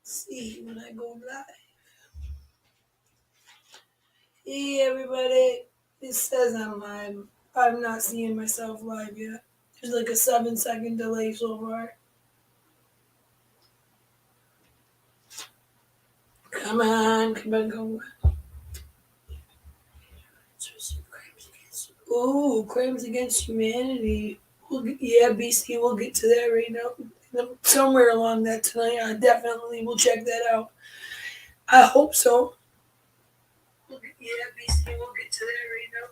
See when I go live. Hey everybody, it says I'm live. I'm not seeing myself live yet. There's like a 7-second delay so far. Come on, come on. Ooh, crimes against humanity. Yeah, BC, we'll get to that right now. Somewhere along that tonight, I definitely will check that out. I hope so. Yeah, BC, we'll get to that right now.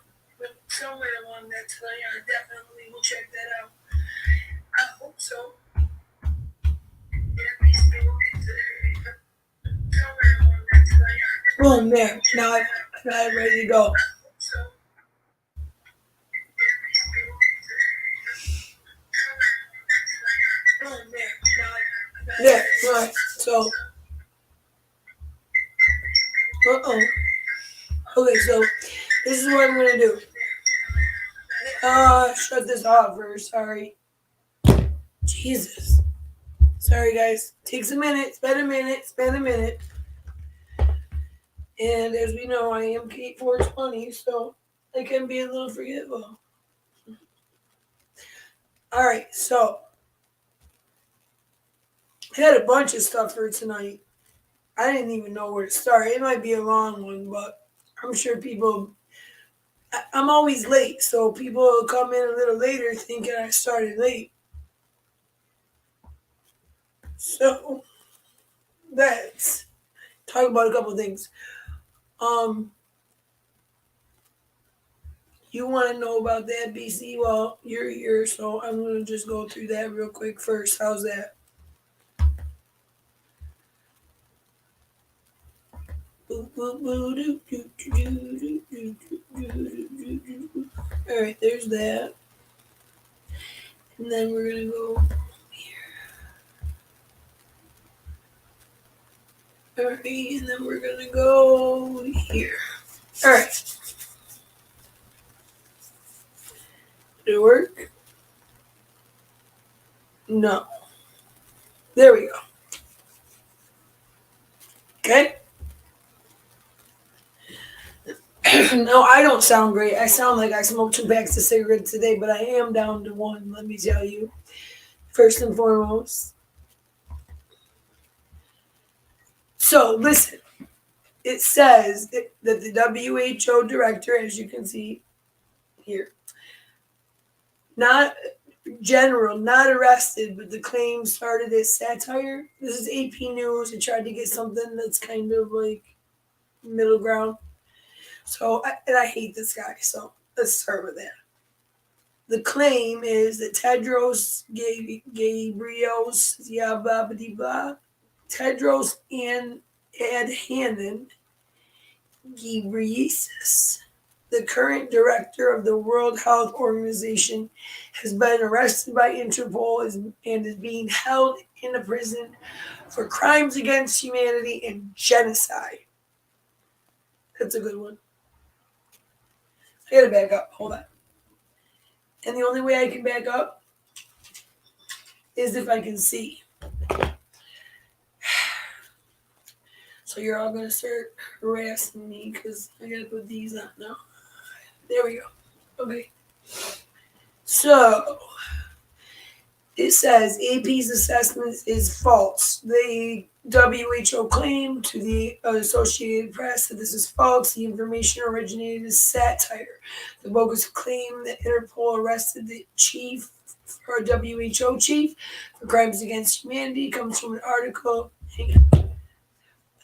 Somewhere along that tonight, I definitely will check that out. I hope so. Yeah, BC, we'll get to that right now. Somewhere along that tonight. Boom, there. Now I'm ready to go. There, right. So, okay, so this is what I'm gonna do. Shut this off first. Sorry. Jesus. Sorry, guys. Takes a minute. Spend a minute. And as we know, I am Kate420, so I can be a little forgetful. All right, so I had a bunch of stuff for tonight. I didn't even know where to start. It might be a long one, but I'm sure I'm always late, so people will come in a little later thinking I started late. So let's talk about a couple things. You want to know about that, BC? Well, you're here, so I'm going to just go through that real quick first. How's that? All right, there's that. And then we're going to go here. All right, and then we're going to go here. All right. Did it work? No. There we go. Okay. No, I don't sound great. I sound like I smoked 2 packs of cigarettes today, but I am down to 1, let me tell you. First and foremost. So, listen. It says that the WHO director, as you can see here, not arrested, but the claim started as satire. This is AP News. It tried to get something that's kind of like middle ground. So, I hate this guy. So let's start with that. The claim is that Tedros Tedros and Adhanom Ghebreyesus, the current director of the World Health Organization, has been arrested by Interpol and is being held in a prison for crimes against humanity and genocide. That's a good one. I gotta back up. Hold on. And the only way I can back up is if I can see. So you're all going to start harassing me because I got to put these on now. There we go. Okay. So it says AP's assessment is false. The WHO claimed to the Associated Press that this is false. The information originated as satire. The bogus claim that Interpol arrested the chief or WHO chief for crimes against humanity comes from an article. Hang on.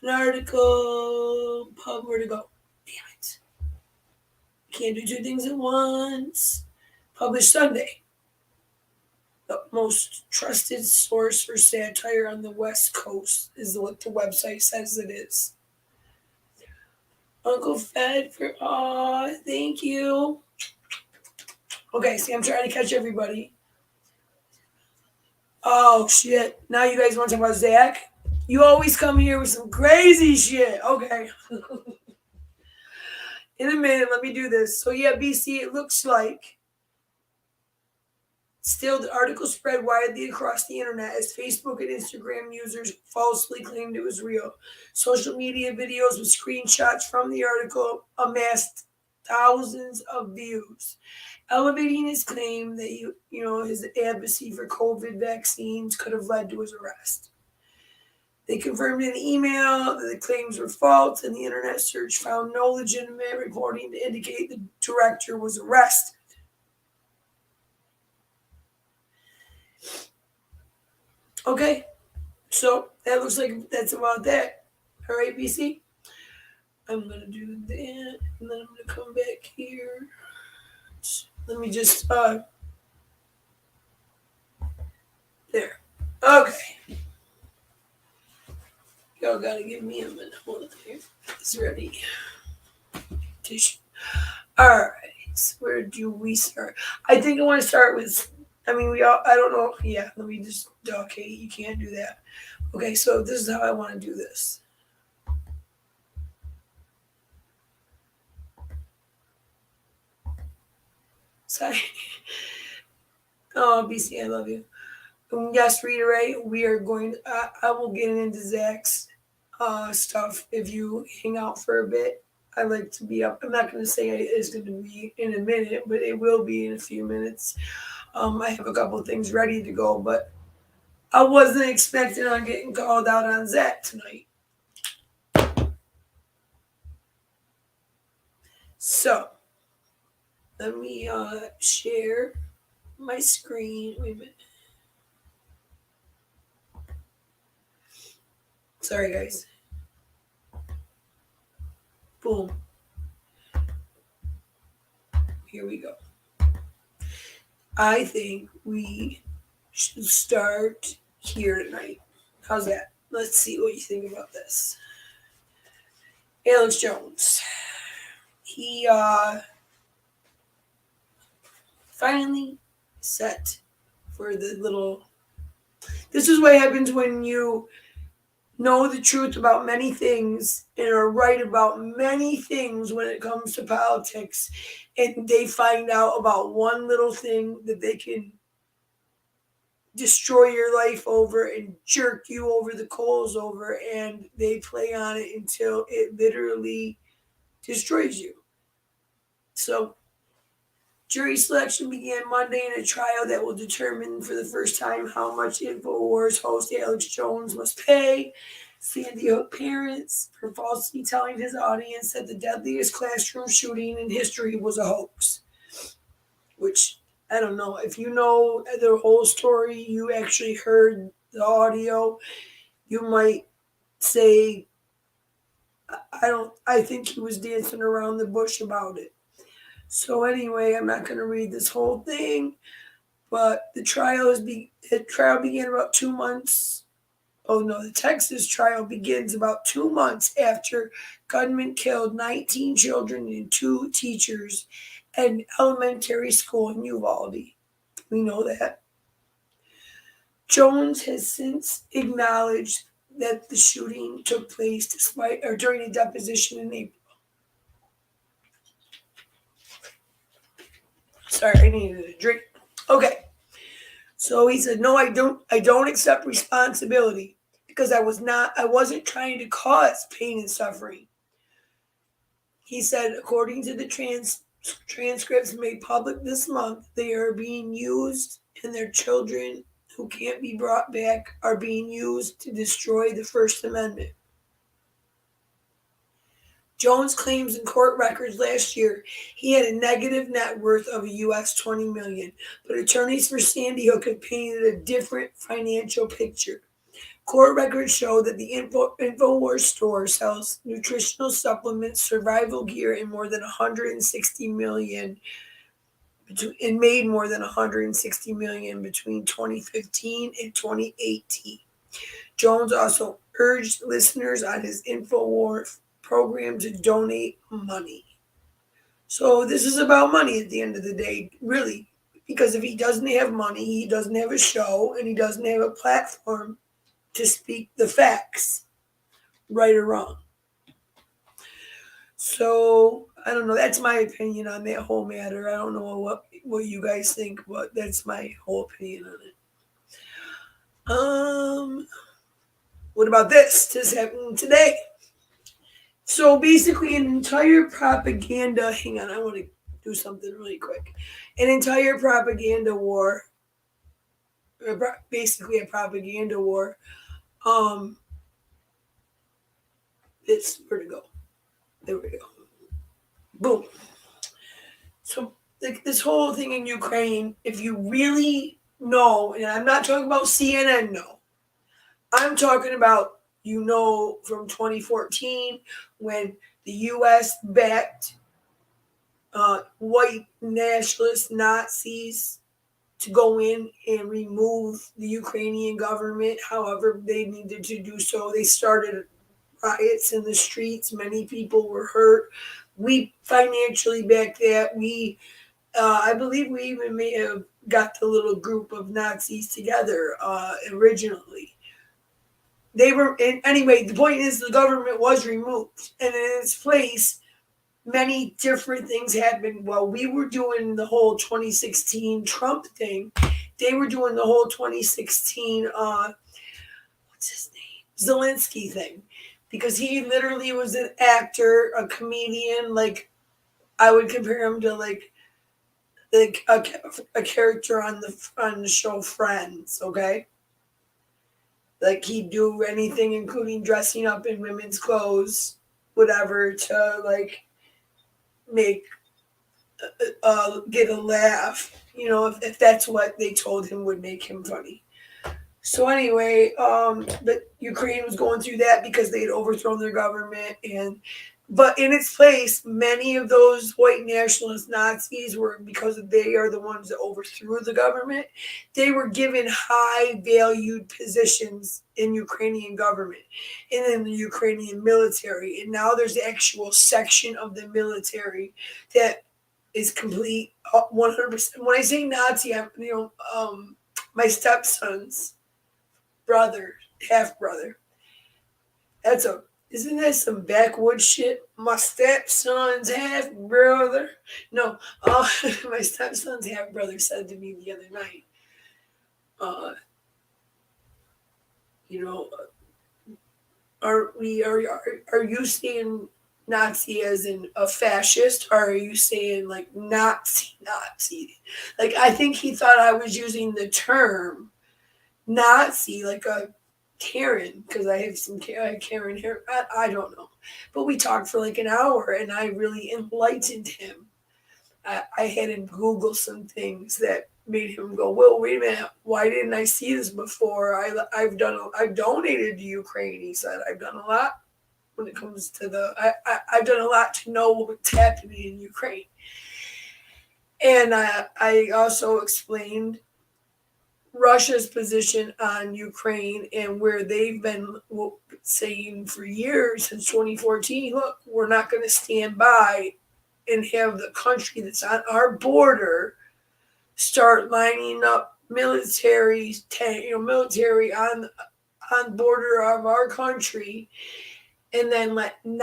An article. Where to go? Damn it. Can't do 2 things at once. Published Sunday. The most trusted source for satire on the West Coast is what the website says it is. Uncle Fed for thank you. Okay, see, I'm trying to catch everybody. Oh shit! Now you guys want to talk about Zach? You always come here with some crazy shit. Okay. In a minute, let me do this. So yeah, BC, it looks like Still, the article spread widely across the internet as Facebook and Instagram users falsely claimed it was real. Social media videos with screenshots from the article amassed thousands of views, elevating his claim that his advocacy for COVID vaccines could have led to his arrest. They confirmed in an email that the claims were false, and the internet search found no legitimate reporting to indicate the director was arrested. Okay, so that looks like that's about that. All right, BC. I'm gonna do that, and then I'm gonna come back here. Let me just there. Okay. Y'all gotta give me a minute. Hold it here. It's ready. Tissue. All right. So where do we start? I think I want to start with. I mean, we all. I don't know. Yeah. Let me just. Okay, you can't do that. Okay, so this is how I want to do this. Sorry. Oh, BC, I love you. Yes, reiterate. We are going. I will get into Zach's stuff if you hang out for a bit. I like to be up. I'm not going to say it's going to be in a minute, but it will be in a few minutes. I have a couple of things ready to go, but I wasn't expecting on getting called out on Zach tonight. So let me share my screen. Wait a minute. Sorry, guys. Boom. Here we go. I think we should start here tonight. How's that? Let's see what you think about this. Alex Jones. He finally set for the little. This is what happens when you know the truth about many things and are right about many things when it comes to politics, and they find out about one little thing that they can destroy your life over and jerk you over the coals over, and they play on it until it literally destroys you. So jury selection began Monday in a trial that will determine for the first time how much InfoWars host Alex Jones must pay Sandy Hook parents for falsely telling his audience that the deadliest classroom shooting in history was a hoax. Which, I don't know, if you know the whole story, you actually heard the audio, you might say, I think he was dancing around the bush about it. So anyway, I'm not going to read this whole thing, but the trial began about 2 months. Oh no, the Texas trial begins about 2 months after gunmen killed 19 children and 2 teachers at an elementary school in Uvalde. We know that. Jones has since acknowledged that the shooting took place during a deposition in April. Sorry, I needed a drink. Okay. So he said, "No, I don't accept responsibility because I wasn't trying to cause pain and suffering." He said, according to the transcripts made public this month, they are being used, and their children who can't be brought back are being used to destroy the First Amendment. Jones claims in court records last year he had a negative net worth of US $20 million, but attorneys for Sandy Hook have painted a different financial picture. Court records show that the InfoWars store sells nutritional supplements, survival gear, and more than $160 million, and made more than $160 million between 2015 and 2018. Jones also urged listeners on his InfoWars program to donate money. So this is about money at the end of the day, really, because if he doesn't have money, he doesn't have a show, and he doesn't have a platform to speak the facts, right or wrong. So I don't know. That's my opinion on that whole matter. I don't know what you guys think, but that's my whole opinion on it. What about this? This happened today. So basically, an entire propaganda. Hang on, I want to do something really quick. An entire propaganda war, basically a propaganda war. Um, it's where to go. There we go. Boom. So like this whole thing in Ukraine, if you really know, and I'm not talking about CNN, no, I'm talking about from 2014 when the U.S. backed white nationalist Nazis to go in and remove the Ukrainian government. However, they needed to do so. They started riots in the streets. Many people were hurt. We financially backed that. I believe we even may have got the little group of Nazis together originally. They were, anyway, the point is the government was removed. And in its place, many different things happened. While we were doing the whole 2016 Trump thing, they were doing the whole 2016, what's his name? Zelensky thing. Because he literally was an actor, a comedian. Like, I would compare him to like a character on the show Friends, okay? Like he'd do anything, including dressing up in women's clothes, whatever, to like make get a laugh. If that's what they told him would make him funny. So anyway, but Ukraine was going through that because they had overthrown their government, but in its place, many of those white nationalist Nazis were, because they are the ones that overthrew the government. They were given high valued positions in Ukrainian government and in the Ukrainian military, and now there's the actual section of the military that is complete 100%. When I say Nazi, my stepson's brother, half brother. Isn't that some backwoods shit? My stepson's half brother. No, my stepson's half brother said to me the other night, uh, you know, are you saying Nazi as in a fascist, or are you saying like Nazi? Like I think he thought I was using the term Nazi, like a Karen, because I have Karen here. I don't know. But we talked for like an hour and I really enlightened him. I had him Google some things that made him go, well, wait a minute, why didn't I see this before? I've donated to Ukraine, he said. I've done a lot when it comes to I've done a lot to know what's happening in Ukraine. And I also explained Russia's position on Ukraine and where they've been saying for years since 2014, look, we're not going to stand by and have the country that's on our border start lining up military on border of our country, and then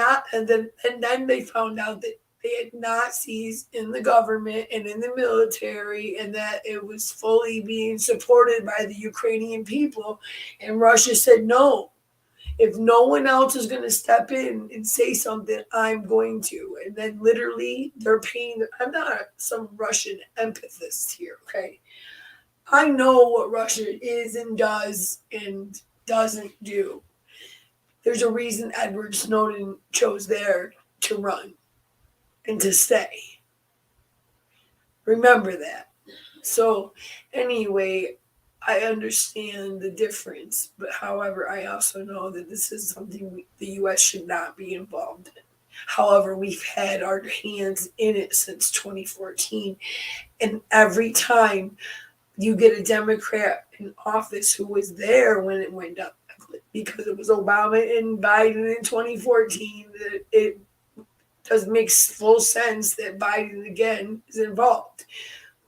then they found out that they had Nazis in the government and in the military, and that it was fully being supported by the Ukrainian people. And Russia said, no, if no one else is going to step in and say something, I'm going to. And then literally they're paying. I'm not some Russian empathist here, okay? I know what Russia is and doesn't do. There's a reason Edward Snowden chose there to run and to stay. Remember that. So anyway, I understand the difference, but however, I also know that this is something the U.S. should not be involved in. However, we've had our hands in it since 2014, and every time you get a Democrat in office who was there when it went up, because it was Obama and Biden in 2014, that it does make full sense that Biden again is involved,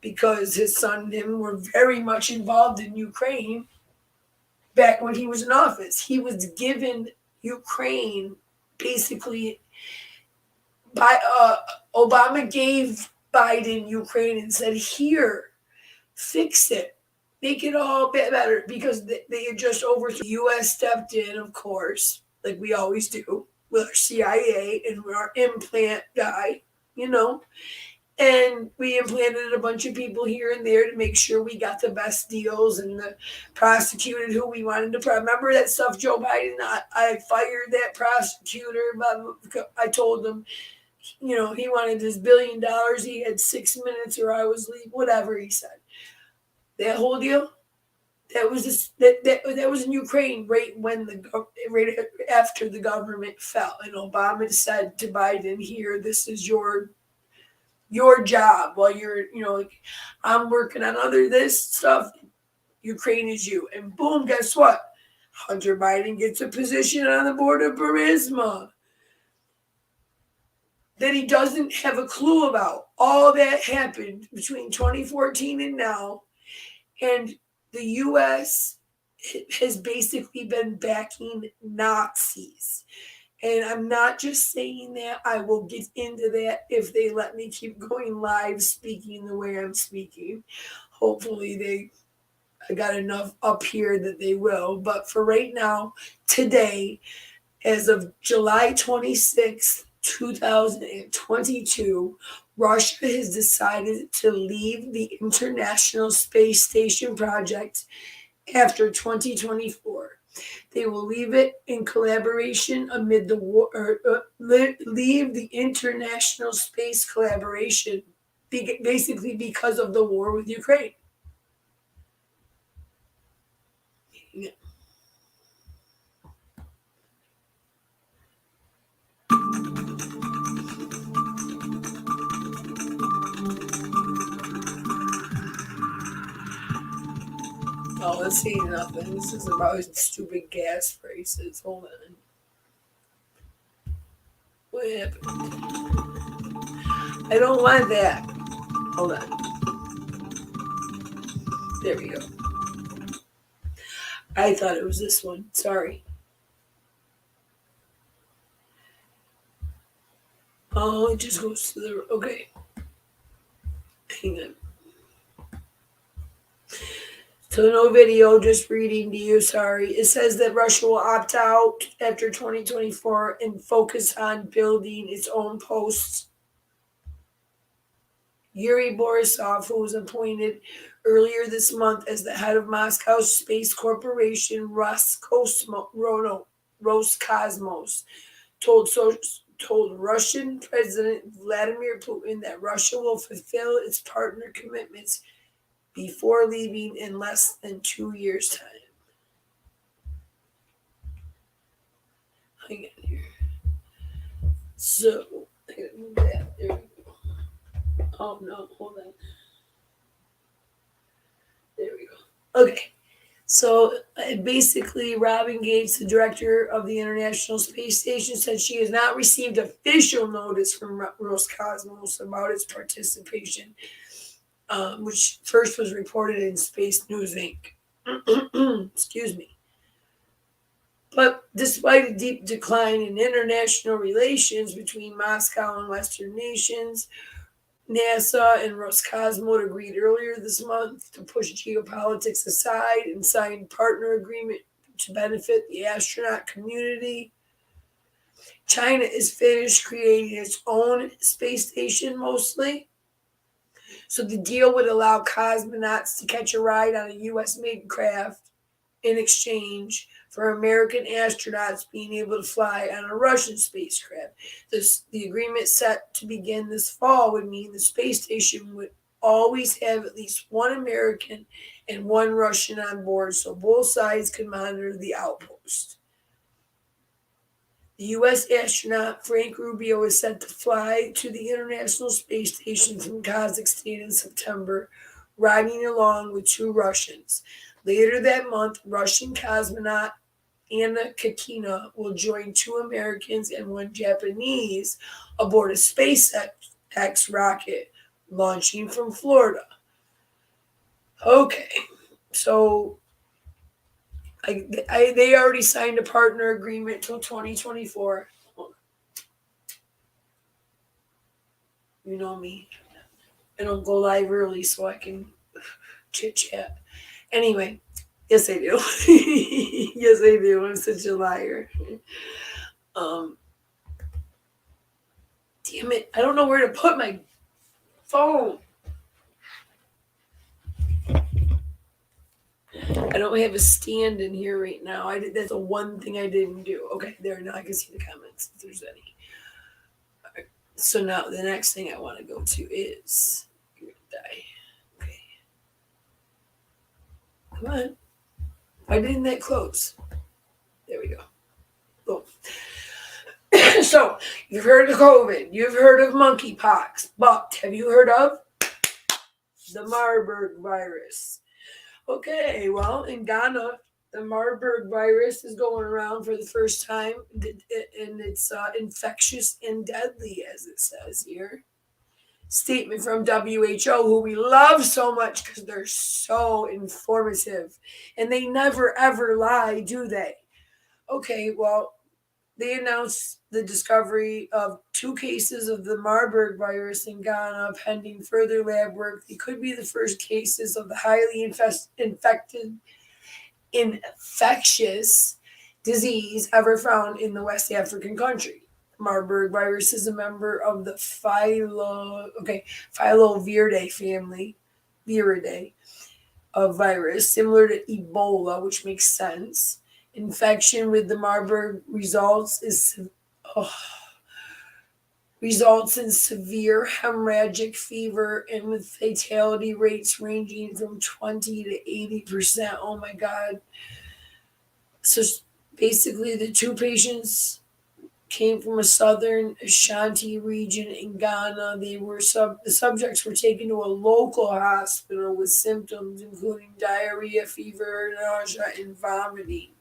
because his son and him were very much involved in Ukraine back when he was in office. He was given Ukraine basically Obama gave Biden Ukraine and said, "Here, fix it, make it all better," because they had just overthrown. The U.S. stepped in, of course, like we always do with our CIA and our implant guy, you know. And we implanted a bunch of people here and there to make sure we got the best deals and prosecuted who we wanted to. Remember that stuff, Joe Biden? I fired that prosecutor, but I told him, you know, he wanted his $1 billion. He had 6 minutes, or I was leaving. Whatever he said. That whole deal. That was that was in Ukraine right after the government fell, and Obama said to Biden, "Here, this is your job while you're, you know, like, I'm working on other this stuff. Ukraine is you." And boom, guess what? Hunter Biden gets a position on the board of Burisma that he doesn't have a clue about. All that happened between 2014 and now, and the U.S. has basically been backing Nazis. And I'm not just saying that. I will get into that if they let me keep going live speaking the way I'm speaking. Hopefully I got enough up here that they will. But for right now, today, as of July 26th, 2022, Russia has decided to leave the International Space Station project after 2024. They will leave it in collaboration amid the war, leave the international space collaboration, basically because of the war with Ukraine. Yeah. Oh, let's see, nothing. This is about stupid gas prices. Hold on. What happened? I don't want that. Hold on. There we go. I thought it was this one. Sorry. Oh, it just goes to the. Okay. Hang on. So no video, just reading to you, sorry. It says that Russia will opt out after 2024 and focus on building its own posts. Yuri Borisov, who was appointed earlier this month as the head of Moscow's space corporation Roscosmos, told Russian President Vladimir Putin that Russia will fulfill its partner commitments before leaving in less than 2 years' time. Hang on here. So, I gotta move that. There we go. Oh no, hold on. There we go. Okay. So basically, Robin Gates, the director of the International Space Station, said she has not received official notice from Roscosmos about its participation, which first was reported in Space News Inc. Excuse me. But despite a deep decline in international relations between Moscow and Western nations, NASA and Roscosmos agreed earlier this month to push geopolitics aside and sign partner agreement to benefit the astronaut community. China is finished creating its own space station mostly. So the deal would allow cosmonauts to catch a ride on a US-made craft in exchange for American astronauts being able to fly on a Russian spacecraft. The agreement set to begin this fall would mean the space station would always have at least one American and one Russian on board, so both sides could monitor the outpost. The U.S. astronaut Frank Rubio is set to fly to the International Space Station from Kazakhstan in September, riding along with two Russians. Later that month, Russian cosmonaut Anna Kakina will join two Americans and one Japanese aboard a SpaceX rocket launching from Florida. Okay, so they already signed a partner agreement till 2024. You know me. I don't go live early so I can chit chat. Anyway, yes I do. Yes I do. I'm such a liar. Um, damn it! I don't know where to put my phone. I don't have a stand in here right now. That's the one thing I didn't do. Okay, there now I can see the comments if there's any. All right. So now the next thing I want to go to is you're gonna die. Okay, come on. Why didn't that close? There we go. Boom. So you've heard of COVID, you've heard of monkeypox, but have you heard of the Marburg virus? Okay, well, in Ghana, the Marburg virus is going around for the first time, and it's infectious and deadly, as it says here. Statement from WHO, who we love so much because they're so informative, and they never ever lie, do they? Okay, well, they announced the discovery of 2 cases of the Marburg virus in Ghana pending further lab work. They could be the first cases of the highly infectious disease ever found in the West African country. Marburg virus is a member of the Filoviridae family, Viridae, of virus, similar to Ebola, which makes sense. Infection with the Marburg results in severe hemorrhagic fever and with fatality rates ranging from 20 to 80%. Oh my God. So basically, the 2 patients came from a southern Ashanti region in Ghana. The subjects were taken to a local hospital with symptoms including diarrhea, fever, nausea, and vomiting.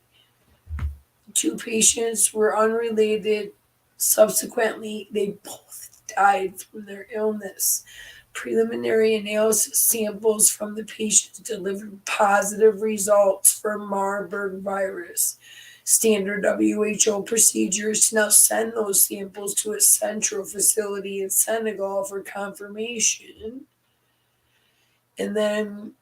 2 patients were unrelated. Subsequently, they both died from their illness. Preliminary analysis samples from the patients delivered positive results for Marburg virus. Standard WHO procedures now send those samples to a central facility in Senegal for confirmation. And then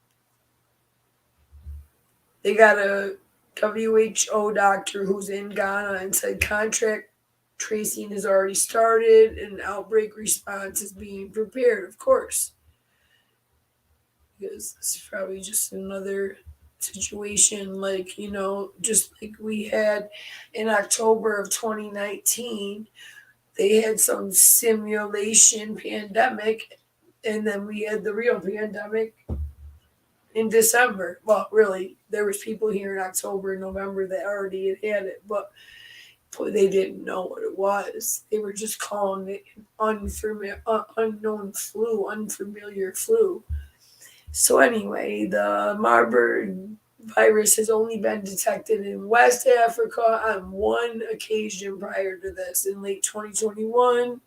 they got a WHO doctor who's in Ghana and said contract tracing has already started and outbreak response is being prepared, of course. Because this is probably just another situation like, just like we had in October of 2019. They had some simulation pandemic, and then we had the real pandemic in December. Well, really, there was people here in October and November that already had it, but they didn't know what it was. They were just calling it unknown flu, unfamiliar flu. So anyway, the Marburg virus has only been detected in West Africa on 1 occasion prior to this in late 2021.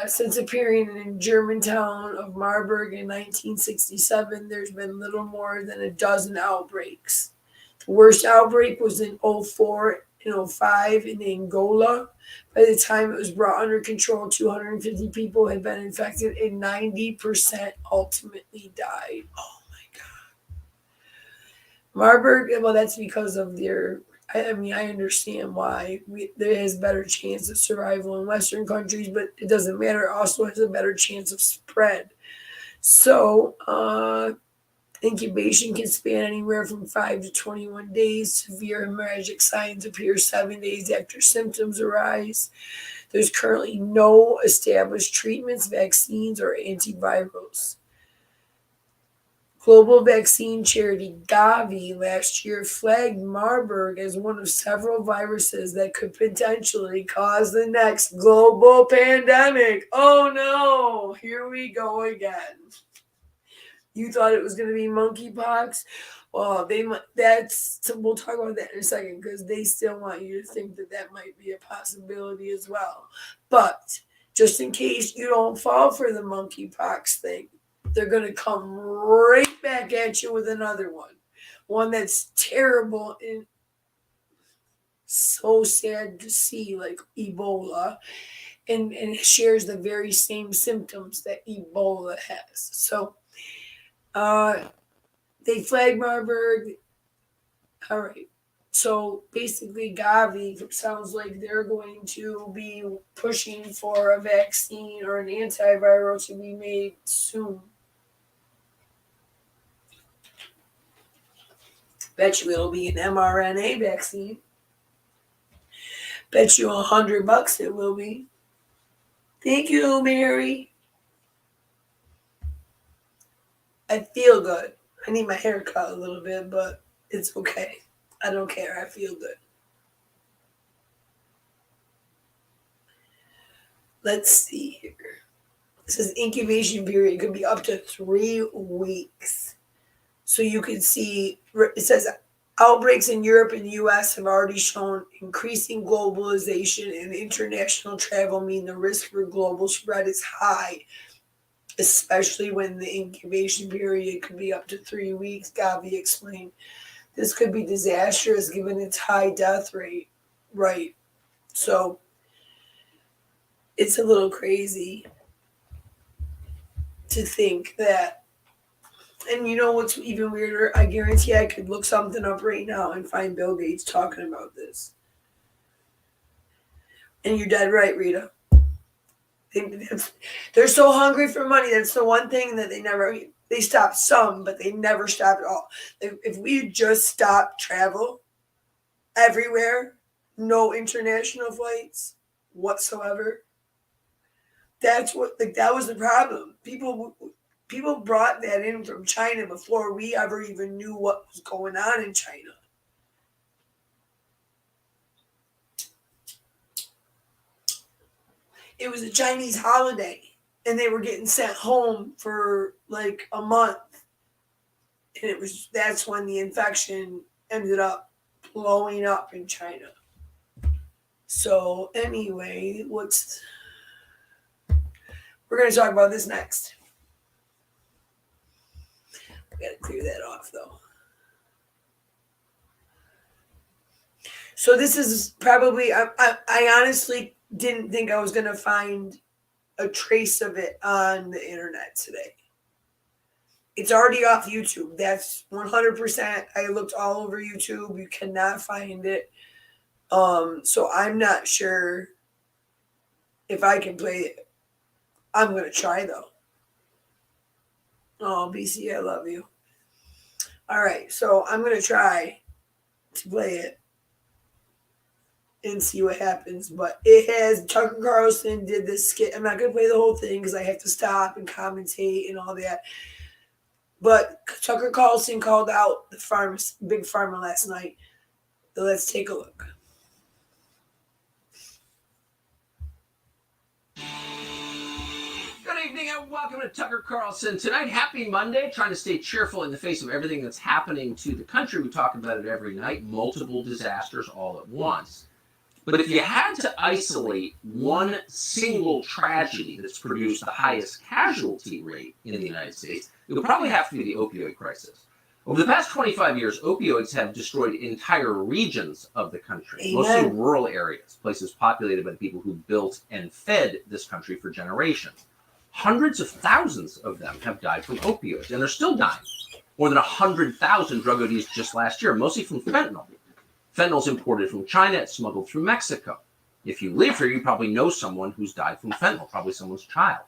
Since appearing in Germantown of Marburg in 1967, there's been little more than a dozen outbreaks. The worst outbreak was in 2004 and 2005 in Angola. By the time it was brought under control, 250 people had been infected and 90% ultimately died. Oh my God. Marburg, well, that's because of I understand why. There has a better chance of survival in Western countries, but it doesn't matter. It also has a better chance of spread. So, incubation can span anywhere from 5 to 21 days. Severe hemorrhagic signs appear 7 days after symptoms arise. There's currently no established treatments, vaccines, or antivirals. Global vaccine charity Gavi last year flagged Marburg as one of several viruses that could potentially cause the next global pandemic. Oh no, here we go again. You thought it was going to be monkeypox? Well, we'll talk about that in a second because they still want you to think that might be a possibility as well. But just in case you don't fall for the monkeypox thing, they're going to come right back at you with another one that's terrible and so sad to see, like Ebola. and shares the very same symptoms that Ebola has. So they flagged Marburg. All right. So basically, Gavi sounds like they're going to be pushing for a vaccine or an antiviral to be made soon. Bet you it'll be an mRNA vaccine. Bet you $100 it will be. Thank you, Mary. I feel good. I need my hair cut a little bit, but it's okay. I don't care. I feel good. Let's see here. It says incubation period could be up to 3 weeks. So you can see, it says outbreaks in Europe and US have already shown increasing globalization and international travel mean the risk for global spread is high, especially when the incubation period could be up to 3 weeks, Gavi explained. This could be disastrous given its high death rate. Right. So it's a little crazy to think that. And you know what's even weirder? I guarantee I could look something up right now and find Bill Gates talking about this. And you're dead right, Rita. They're so hungry for money. That's the one thing that they stopped some, but they never stopped at all. If we just stopped travel everywhere, no international flights whatsoever, that was the problem. People brought that in from China before we ever even knew what was going on in China. It was a Chinese holiday, and they were getting sent home for like a month. And that's when the infection ended up blowing up in China. So anyway, we're going to talk about this next. We got to clear that off, though. So this is probably, I honestly didn't think I was going to find a trace of it on the internet today. It's already off YouTube. That's 100%. I looked all over YouTube. You cannot find it. So I'm not sure if I can play it. I'm going to try, though. Oh, BC, I love you. All right, so I'm going to try to play it and see what happens. But it has, Tucker Carlson did this skit. I'm not going to play the whole thing because I have to stop and commentate and all that. But Tucker Carlson called out the big pharma last night. So let's take a look. Good evening and welcome to Tucker Carlson. Tonight, happy Monday, trying to stay cheerful in the face of everything that's happening to the country. We talk about it every night, multiple disasters all at once. But if you had to isolate one single tragedy that's produced the highest casualty rate in the United States, it would probably have to be the opioid crisis. Over the past 25 years, opioids have destroyed entire regions of the country, mostly rural areas, places populated by the people who built and fed this country for generations. Hundreds of thousands of them have died from opioids, and they're still dying. More than 100,000 drug ODs just last year, mostly from fentanyl. Fentanyl's imported from China, it's smuggled through Mexico. If you live here, you probably know someone who's died from fentanyl, probably someone's child.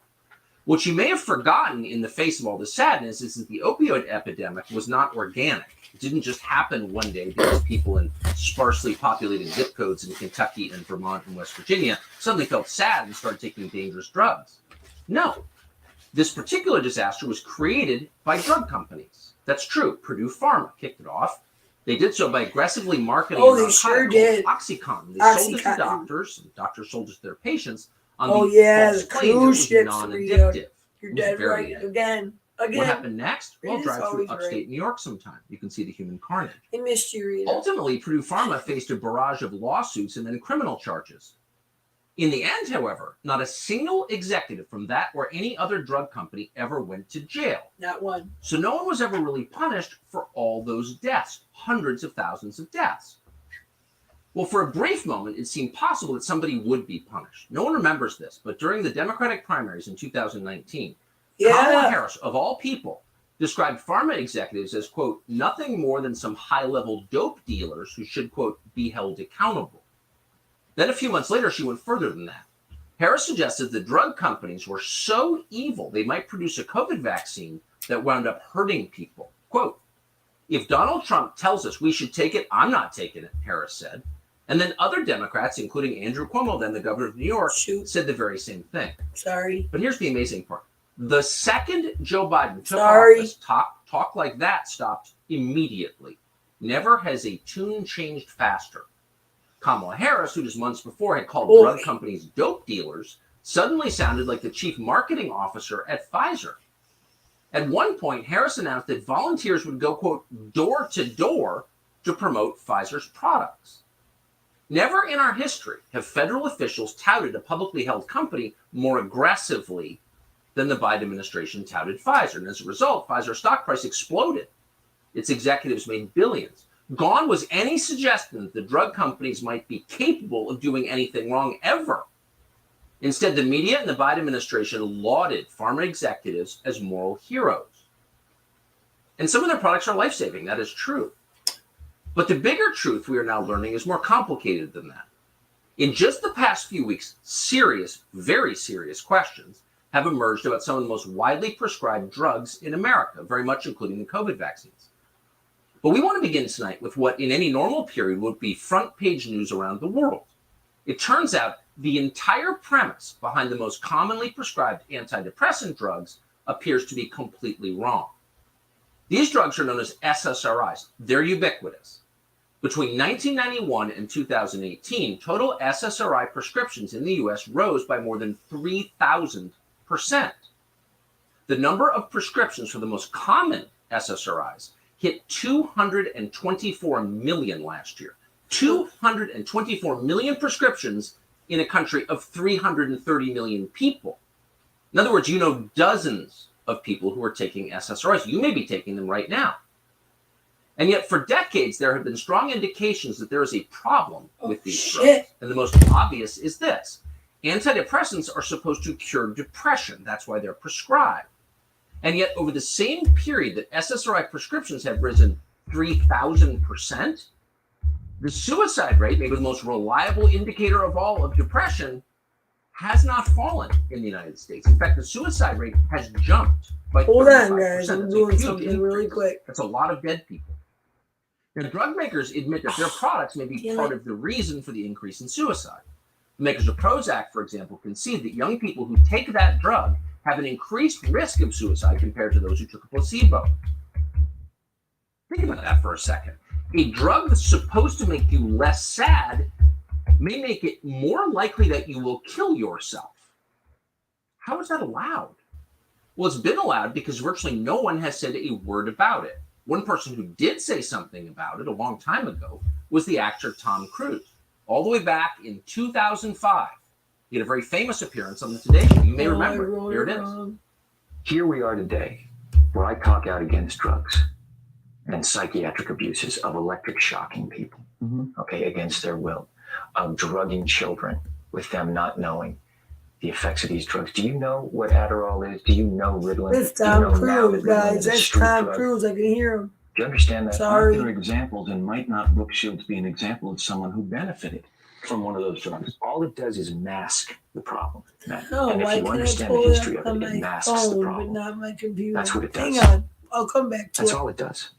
What you may have forgotten in the face of all this sadness is that the opioid epidemic was not organic. It didn't just happen one day because people in sparsely populated zip codes in Kentucky and Vermont and West Virginia suddenly felt sad and started taking dangerous drugs. No. This particular disaster was created by drug companies. That's true. Purdue Pharma kicked it off. They did so by aggressively marketing they sure did. Oxycontin. They sold it to doctors, and doctors sold it to their patients on the false claim that it was non-addictive. You're dead right. Again. What happened next? Well, drive through upstate New York sometime. You can see the human carnage. I missed you, Rita. Ultimately, Purdue Pharma faced a barrage of lawsuits and then criminal charges. In the end, however, not a single executive from that or any other drug company ever went to jail. Not one. So no one was ever really punished for all those deaths, hundreds of thousands of deaths. Well, for a brief moment, it seemed possible that somebody would be punished. No one remembers this, but during the Democratic primaries in 2019, Kamala Harris, of all people, described pharma executives as, quote, nothing more than some high-level dope dealers who should, quote, be held accountable. Then a few months later, she went further than that. Harris suggested the drug companies were so evil they might produce a COVID vaccine that wound up hurting people. Quote, if Donald Trump tells us we should take it, I'm not taking it, Harris said. And then other Democrats, including Andrew Cuomo, then the governor of New York, said the very same thing. But here's the amazing part. The second Joe Biden took office, talk like that stopped immediately. Never has a tune changed faster. Kamala Harris, who just months before had called drug companies dope dealers, suddenly sounded like the chief marketing officer at Pfizer. At one point, Harris announced that volunteers would go, quote, door to door to promote Pfizer's products. Never in our history have federal officials touted a publicly held company more aggressively than the Biden administration touted Pfizer. And as a result, Pfizer's stock price exploded. Its executives made billions. Gone was any suggestion that the drug companies might be capable of doing anything wrong ever. Instead, the media and the Biden administration lauded pharma executives as moral heroes. And some of their products are life-saving. That is true. But the bigger truth we are now learning is more complicated than that. In just the past few weeks, serious, very serious questions have emerged about some of the most widely prescribed drugs in America, very much including the COVID vaccines. But we want to begin tonight with what in any normal period would be front page news around the world. It turns out the entire premise behind the most commonly prescribed antidepressant drugs appears to be completely wrong. These drugs are known as SSRIs. They're ubiquitous. Between 1991 and 2018, total SSRI prescriptions in the US rose by more than 3,000%. The number of prescriptions for the most common SSRIs hit 224 million last year. 224 million prescriptions in a country of 330 million people. In other words, you know dozens of people who are taking SSRIs. You may be taking them right now. And yet for decades, there have been strong indications that there is a problem with these drugs. And the most obvious is this. Antidepressants are supposed to cure depression. That's why they're prescribed. And yet over the same period that SSRI prescriptions have risen 3,000%, the suicide rate, maybe the most reliable indicator of all of depression, has not fallen in the United States. In fact, the suicide rate has jumped by 35%. Hold on, guys. I'm doing something really quick. That's a lot of dead people. Now, drug makers admit that their products may be part of the reason for the increase in suicide. The makers of Prozac, for example, concede that young people who take that drug have an increased risk of suicide compared to those who took a placebo. Think about that for a second. A drug that's supposed to make you less sad may make it more likely that you will kill yourself. How is that allowed? Well, it's been allowed because virtually no one has said a word about it. One person who did say something about it a long time ago was the actor Tom Cruise. All the way back in 2005, he had a very famous appearance on the Today Show. You may remember it. Here it is. Here we are today, where I talk out against drugs and psychiatric abuses of electric shocking people, okay, against their will, of drugging children with them not knowing the effects of these drugs. Do you know what Adderall is? Do you know Ritalin? It's Tom Cruise, guys. That's Tom Cruise. I can hear him. Do you understand that? Sorry. There are examples, and might not Brooke Shields be an example of someone who benefited from one of those drugs? All it does is mask the problem. No, and if why you can't I understand pull the it history up of on it, it my masks the phone, but problem. not my computer? That's what it does. Hang on. I'll come back to That's it. all it does.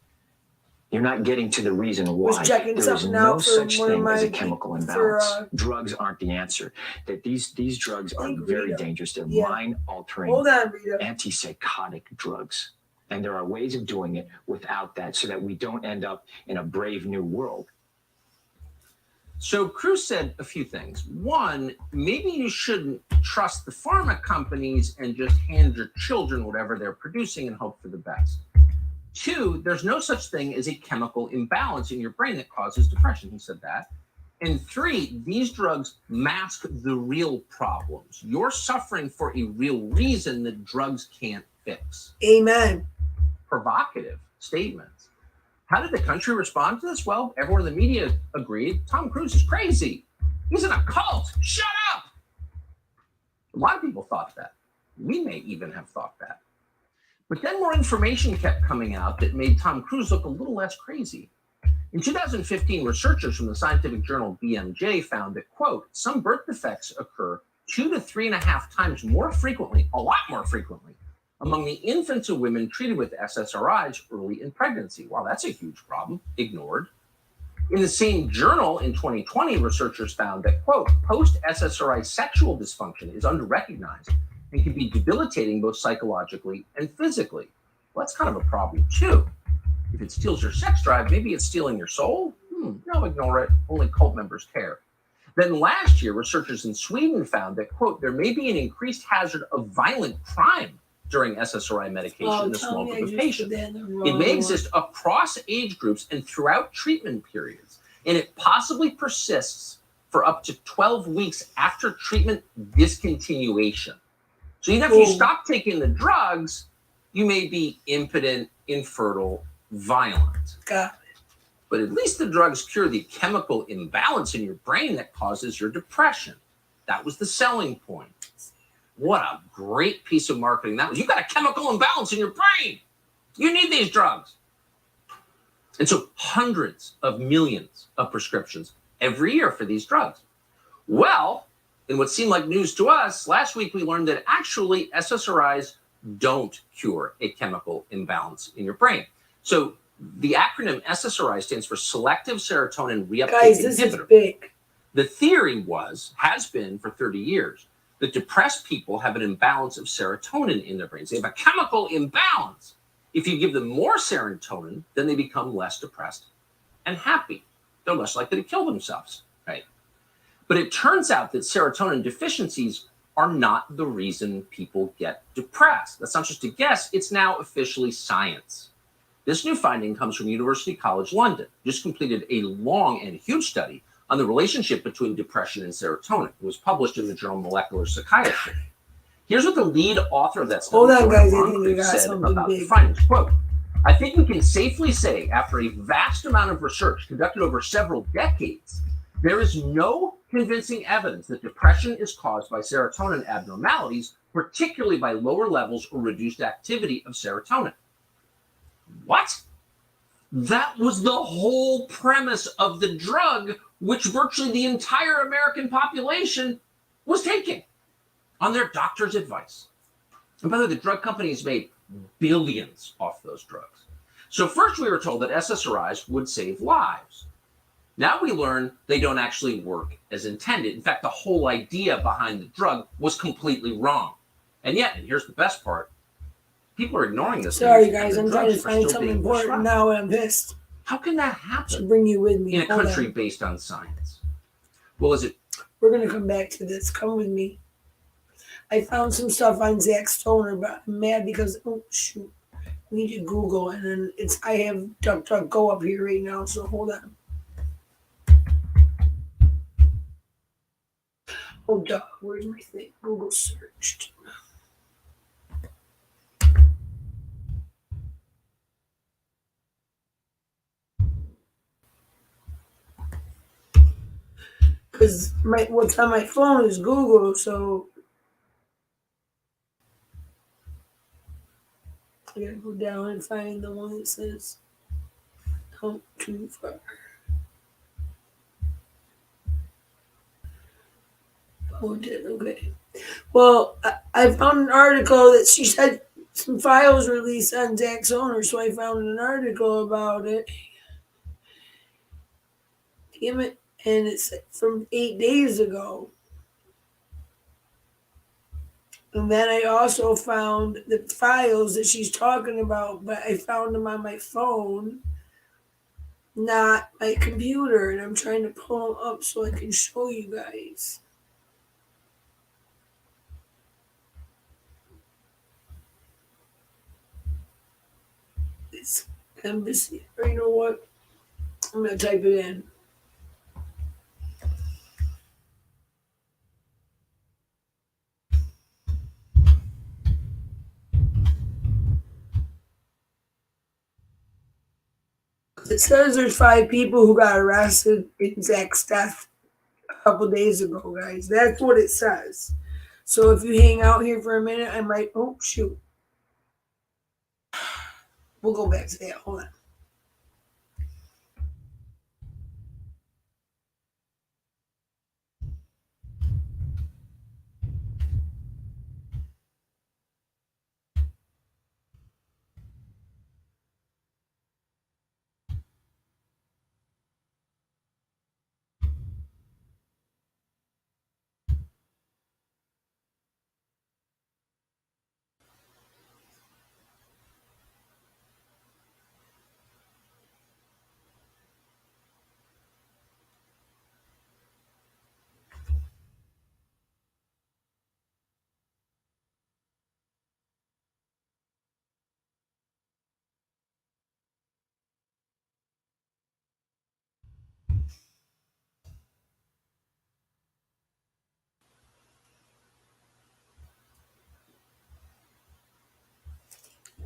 You're not getting to the reason why. Was checking there is something no out for such one of thing as my- a chemical for, imbalance. Drugs aren't the answer. That these drugs are very Rita. dangerous. They're Yeah. mind-altering, Hold on, Rita. antipsychotic drugs. And there are ways of doing it without that so that we don't end up in a brave new world. So Cruz said a few things. One, maybe you shouldn't trust the pharma companies and just hand your children whatever they're producing and hope for the best. Two, there's no such thing as a chemical imbalance in your brain that causes depression. He said that. And three, these drugs mask the real problems. You're suffering for a real reason that drugs can't fix. Amen. Provocative statements. How did the country respond to this? Well, everyone in the media agreed Tom Cruise is crazy. He's in a cult. Shut up. A lot of people thought that. We may even have thought that. But then more information kept coming out that made Tom Cruise look a little less crazy. In 2015, researchers from the scientific journal BMJ found that, quote, some birth defects occur 2 to 3.5 times more frequently, a lot more frequently, among the infants and women treated with SSRIs early in pregnancy. Wow, that's a huge problem. Ignored. In the same journal in 2020, researchers found that, quote, post-SSRI sexual dysfunction is underrecognized and can be debilitating both psychologically and physically. Well, that's kind of a problem, too. If it steals your sex drive, maybe it's stealing your soul? No, ignore it. Only cult members care. Then last year, researchers in Sweden found that, quote, there may be an increased hazard of violent crime during SSRI medication in a small group of patients. It may exist across age groups and throughout treatment periods, and it possibly persists for up to 12 weeks after treatment discontinuation. So even if you stop taking the drugs, you may be impotent, infertile, violent. Got it. But at least the drugs cure the chemical imbalance in your brain that causes your depression. That was the selling point. What a great piece of marketing that was. You've got a chemical imbalance in your brain. You need these drugs. And so hundreds of millions of prescriptions every year for these drugs. Well, in what seemed like news to us, last week we learned that actually SSRIs don't cure a chemical imbalance in your brain. So the acronym SSRI stands for Selective Serotonin Reuptake Guys, this Inhibitor. is big. The theory has been for 30 years, that depressed people have an imbalance of serotonin in their brains. They have a chemical imbalance. If you give them more serotonin, then they become less depressed and happy. They're less likely to kill themselves, right? But it turns out that serotonin deficiencies are not the reason people get depressed. That's not just a guess, it's now officially science. This new finding comes from University College London, just completed a long and huge study on the relationship between depression and serotonin. It was published in the journal Molecular Psychiatry. Here's what the lead author of that study, Hold on, guys, I think Moncrief, we got said something about the big. findings. Quote, I think we can safely say, after a vast amount of research conducted over several decades, there is no convincing evidence that depression is caused by serotonin abnormalities, particularly by lower levels or reduced activity of serotonin. What? That was the whole premise of the drug, which virtually the entire American population was taking on their doctor's advice. And by the way, the drug companies made billions off those drugs. So first we were told that SSRIs would save lives. Now we learn they don't actually work as intended. In fact, the whole idea behind the drug was completely wrong. And yet, and here's the best part, people are ignoring this. Sorry, guys, I'm trying to find something important now and I'm pissed. How can that To happen bring you with me. in a Hold country on. based on science? Well, is it? We're going to come back to this. Come with me. I found some stuff on Zac Stone, but I'm mad because, oh, shoot. I need to Google, and then I have DuckDuckGo up here right now, so hold on. Oh, duh. Where's my thing? Google searched. Because what's on my phone is Google, so I gotta go down and find the one that says "Come too far." Oh, it did. Okay. Well, I found an article that she said some files released on Zach's owner, so I found an article about it. Damn it. And it's from 8 days ago. And then I also found the files that she's talking about, but I found them on my phone, not my computer. And I'm trying to pull them up so I can show you guys. It's embassy. Or you know what? I'm going to type it in. It says there's 5 people who got arrested in Zach's death a couple days ago, guys. That's what it says. So if you hang out here for a minute, I might. Oh shoot, we'll go back to that. Hold on.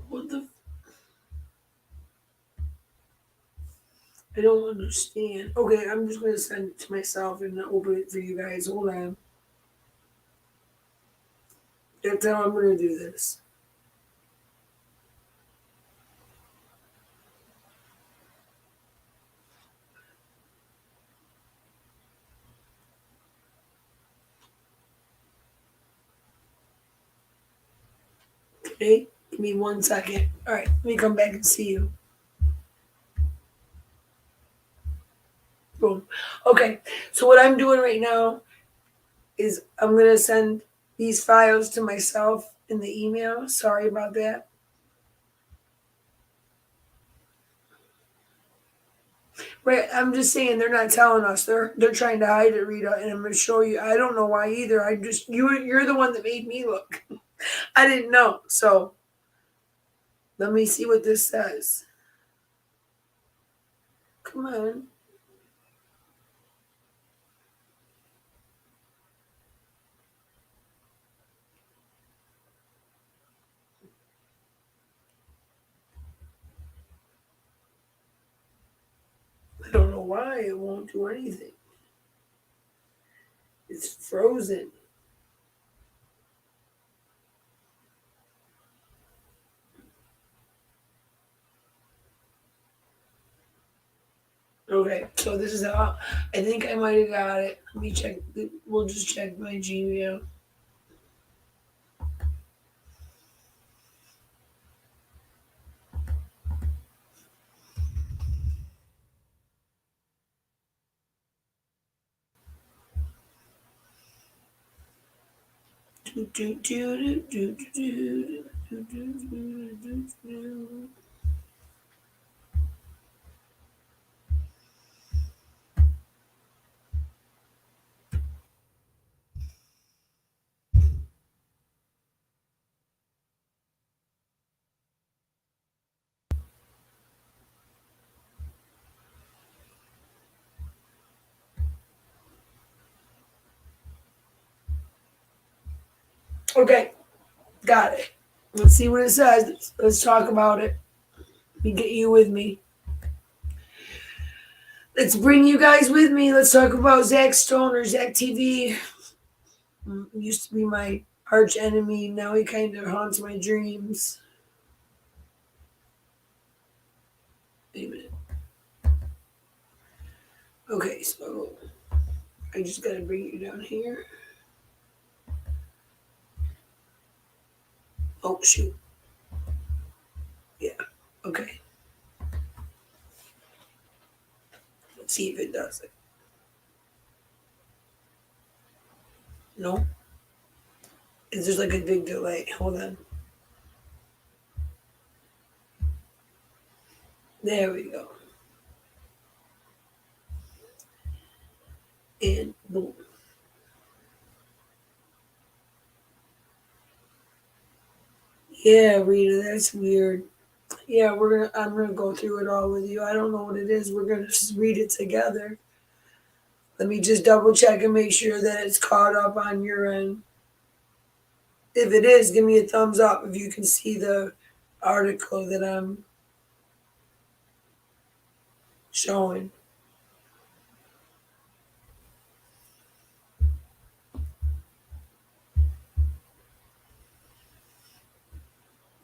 What the? I don't understand. Okay, I'm just gonna send it to myself and open it for you guys. Hold on. That's how I'm gonna do this. Okay, give me 1 second. All right, let me come back and see you. Boom. Okay, so what I'm doing right now is I'm gonna send these files to myself in the email. Sorry about that. Right, I'm just saying they're not telling us. They're trying to hide it, Rita, and I'm gonna show you. I don't know why either. I just you're the one that made me look. I didn't know. So let me see what this says. Come on. I don't know why it won't do anything. It's frozen. Okay, so this is how I think I might have got it. Let me check. We'll just check my Gmail. Okay, got it. Let's see what it says. Let's talk about it. Let me get you with me. Let's bring you guys with me. Let's talk about Zac Stone or Zac TV. Used to be my arch enemy. Now he kind of haunts my dreams. Wait a minute. Okay, so I just gotta bring you down here. Oh shoot. Yeah. Okay. Let's see if it does it. No. Is there's like a big delay? Hold on. There we go. And boom. Yeah, Rita, that's weird. Yeah, I'm gonna go through it all with you. I don't know what it is. We're gonna just read it together. Let me just double check and make sure that it's caught up on your end. If it is, give me a thumbs up if you can see the article that I'm. showing.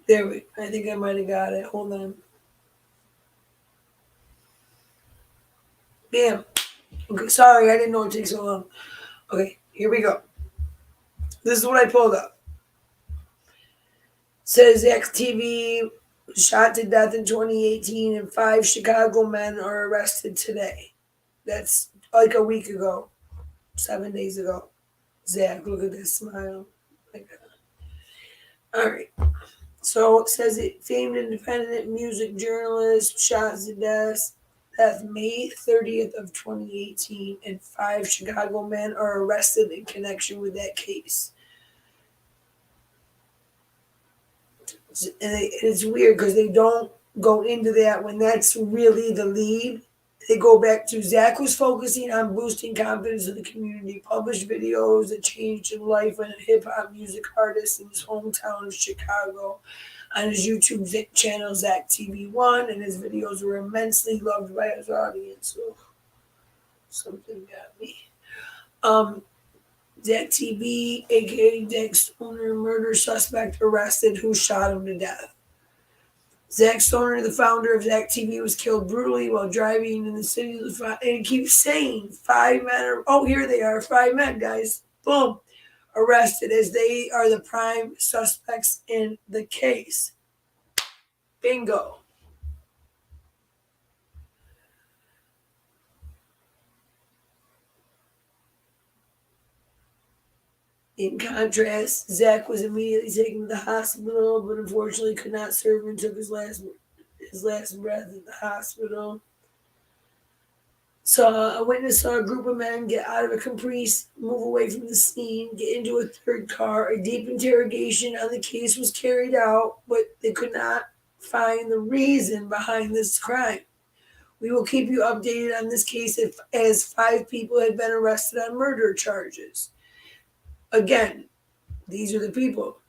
I think I might have got it. Hold on. Bam. Okay, sorry, I didn't know it takes so long. Okay, here we go. This is what I pulled up. Says Zac TV was shot to death in 2018 and 5 Chicago men are arrested today. That's like a week ago, 7 days ago. Zac, look at this smile. All right. So it says it famed independent music journalist shot to death May 30th of 2018, and 5 Chicago men are arrested in connection with that case. And it's weird because they don't go into that when that's really the lead. They go back to Zac was focusing on boosting confidence of the community, published videos that changed his life as a hip-hop music artist in his hometown of Chicago on his YouTube channel, Zac TV1, and his videos were immensely loved by his audience. So something got me. Zac TV, aka Zac Stone, murder suspect arrested who shot him to death. Zac Stone, the founder of Zac TV, was killed brutally while driving in the city of the and it keeps saying 5 men are, oh, here they are, 5 men, guys. Boom. Arrested as they are the prime suspects in the case. Bingo. In contrast, Zac was immediately taken to the hospital, but unfortunately could not serve and took his last breath at the hospital. A witness saw a group of men get out of a Caprice, move away from the scene, get into a third car. A deep interrogation on the case was carried out, but they could not find the reason behind this crime. We will keep you updated on this case as 5 people have been arrested on murder charges. Again, these are the people.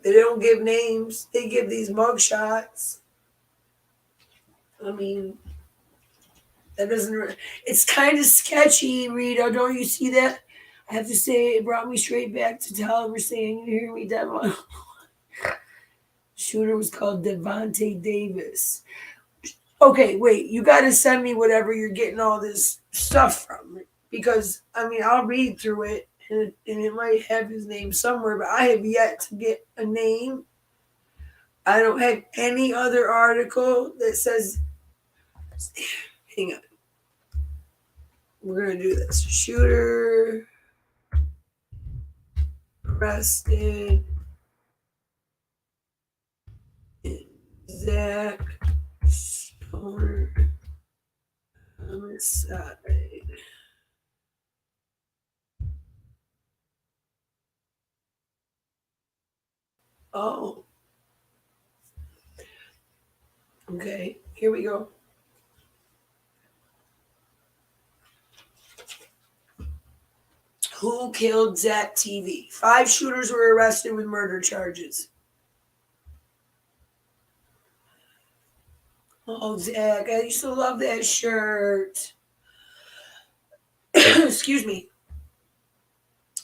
They don't give names. They give these mug shots. I mean, that doesn't... It's kind of sketchy, Rita. Don't you see that? I have to say, it brought me straight back to Tolliver saying, you hear me, Devon? Shooter was called Devontae Davis. Okay, wait. You got to send me whatever you're getting all this stuff from. Because, I mean, I'll read through it. And it might have his name somewhere, but I have yet to get a name. I don't have any other article that says, hang on. We're going to do this. Shooter arrested in Zac Stone homicide. Oh. Okay, here we go. Who killed Zac TV? 5 shooters were arrested with murder charges. Oh, Zac, I used to love that shirt. Excuse me.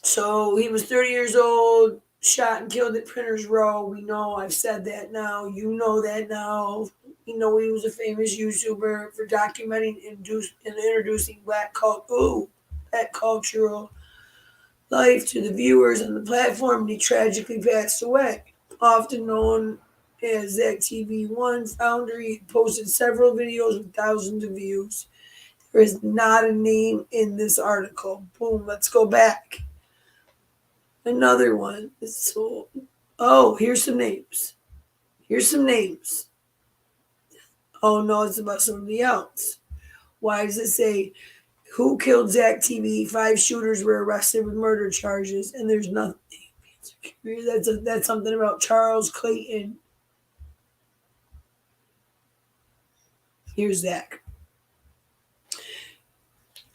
So he was 30 years old, shot and killed at Printers Row. We know, I've said that now. You know that now. You know he was a famous YouTuber for documenting and introducing black cultural life to the viewers on the platform, and he tragically passed away. Often known as Zac TV1 founder, he posted several videos with thousands of views. There is not a name in this article. Boom, let's go back. Another one. Here's some names. Oh no, it's about somebody else. Why does it say who killed Zac TV? 5 shooters were arrested with murder charges, and there's nothing. That's something about Charles Clayton. Here's Zac.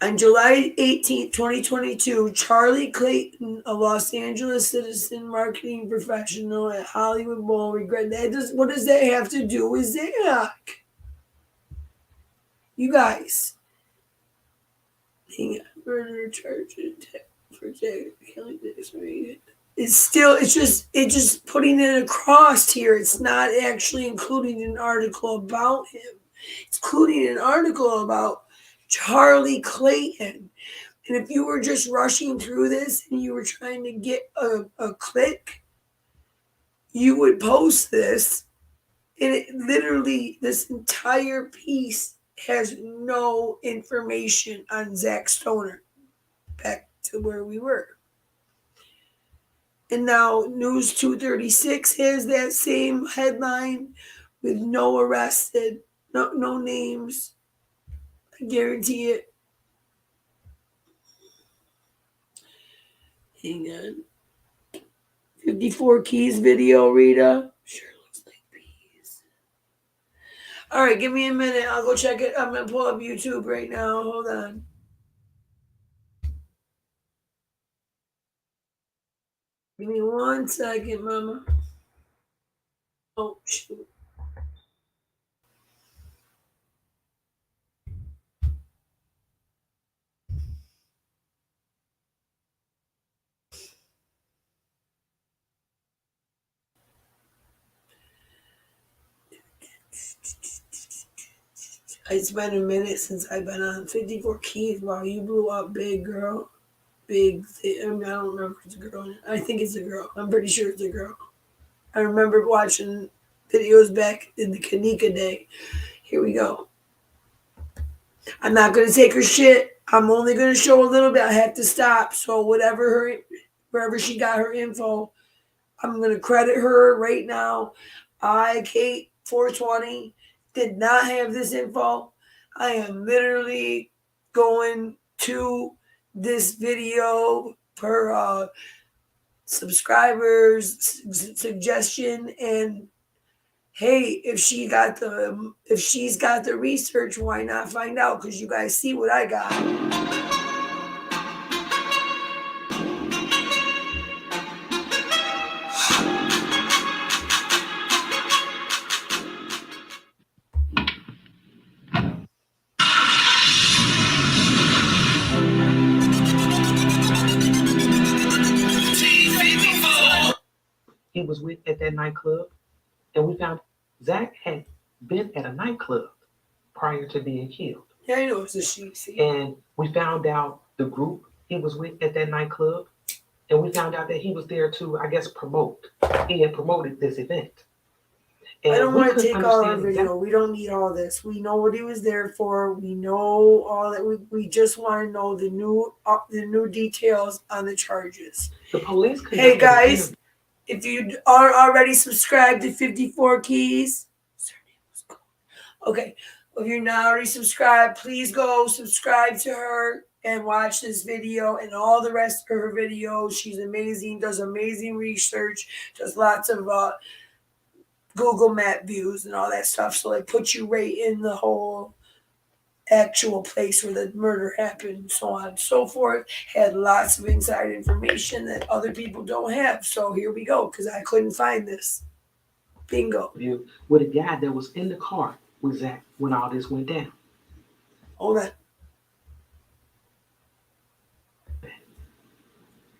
On July 18th, 2022, Charlie Clayton, a Los Angeles citizen marketing professional at Hollywood Bowl, regretted that. What does that have to do with Zac? You guys. Murder charges for Zac killing this man. It's just putting it across here. It's not actually including an article about him. It's including an article about Charlie Clayton. And if you were just rushing through this and you were trying to get a click, you would post this. And it literally, this entire piece has no information on Zac Stoner. Back to where we were. And now News 236 has that same headline with no arrested, no names. I guarantee it. Hang on. 54 Keys video, Rita. Sure looks like peas. All right, give me a minute. I'll go check it. I'm going to pull up YouTube right now. Hold on. Give me 1 second, mama. Oh, shoot. It's been a minute since I've been on 54 Keys. Wow, you blew up big, girl. Big thing. I mean, I don't remember if it's a girl. I think it's a girl. I'm pretty sure it's a girl. I remember watching videos back in the Kanika day. Here we go. I'm not going to take her shit. I'm only going to show a little bit. I have to stop. So wherever she got her info, I'm going to credit her right now. Kate420 did not have this info. I am literally going to this video per subscribers suggestion, and hey, if she's got the research, why not find out? Because you guys see what I got. He was with at that nightclub, and we found Zac had been at a nightclub prior to being killed. Yeah, I know it's a she. And we found out the group he was with at that nightclub, and we found out that he was there to, I guess, promote. He had promoted this event. And I don't want to take all our understand video. We don't need all this. We know what he was there for. We know all that. We just want to know the new details on the charges. The police. Hey guys, if you are already subscribed to 54 Keys, okay. If you're not already subscribed, please go subscribe to her and watch this video and all the rest of her videos. She's amazing. Does amazing research. Does lots of Google Map views and all that stuff. So they put you right in the whole actual place where the murder happened, so on and so forth. Had lots of inside information that other people don't have. So here we go, because I couldn't find this. Bingo. With a guy that was in the car with Zac when all this went down. Hold on.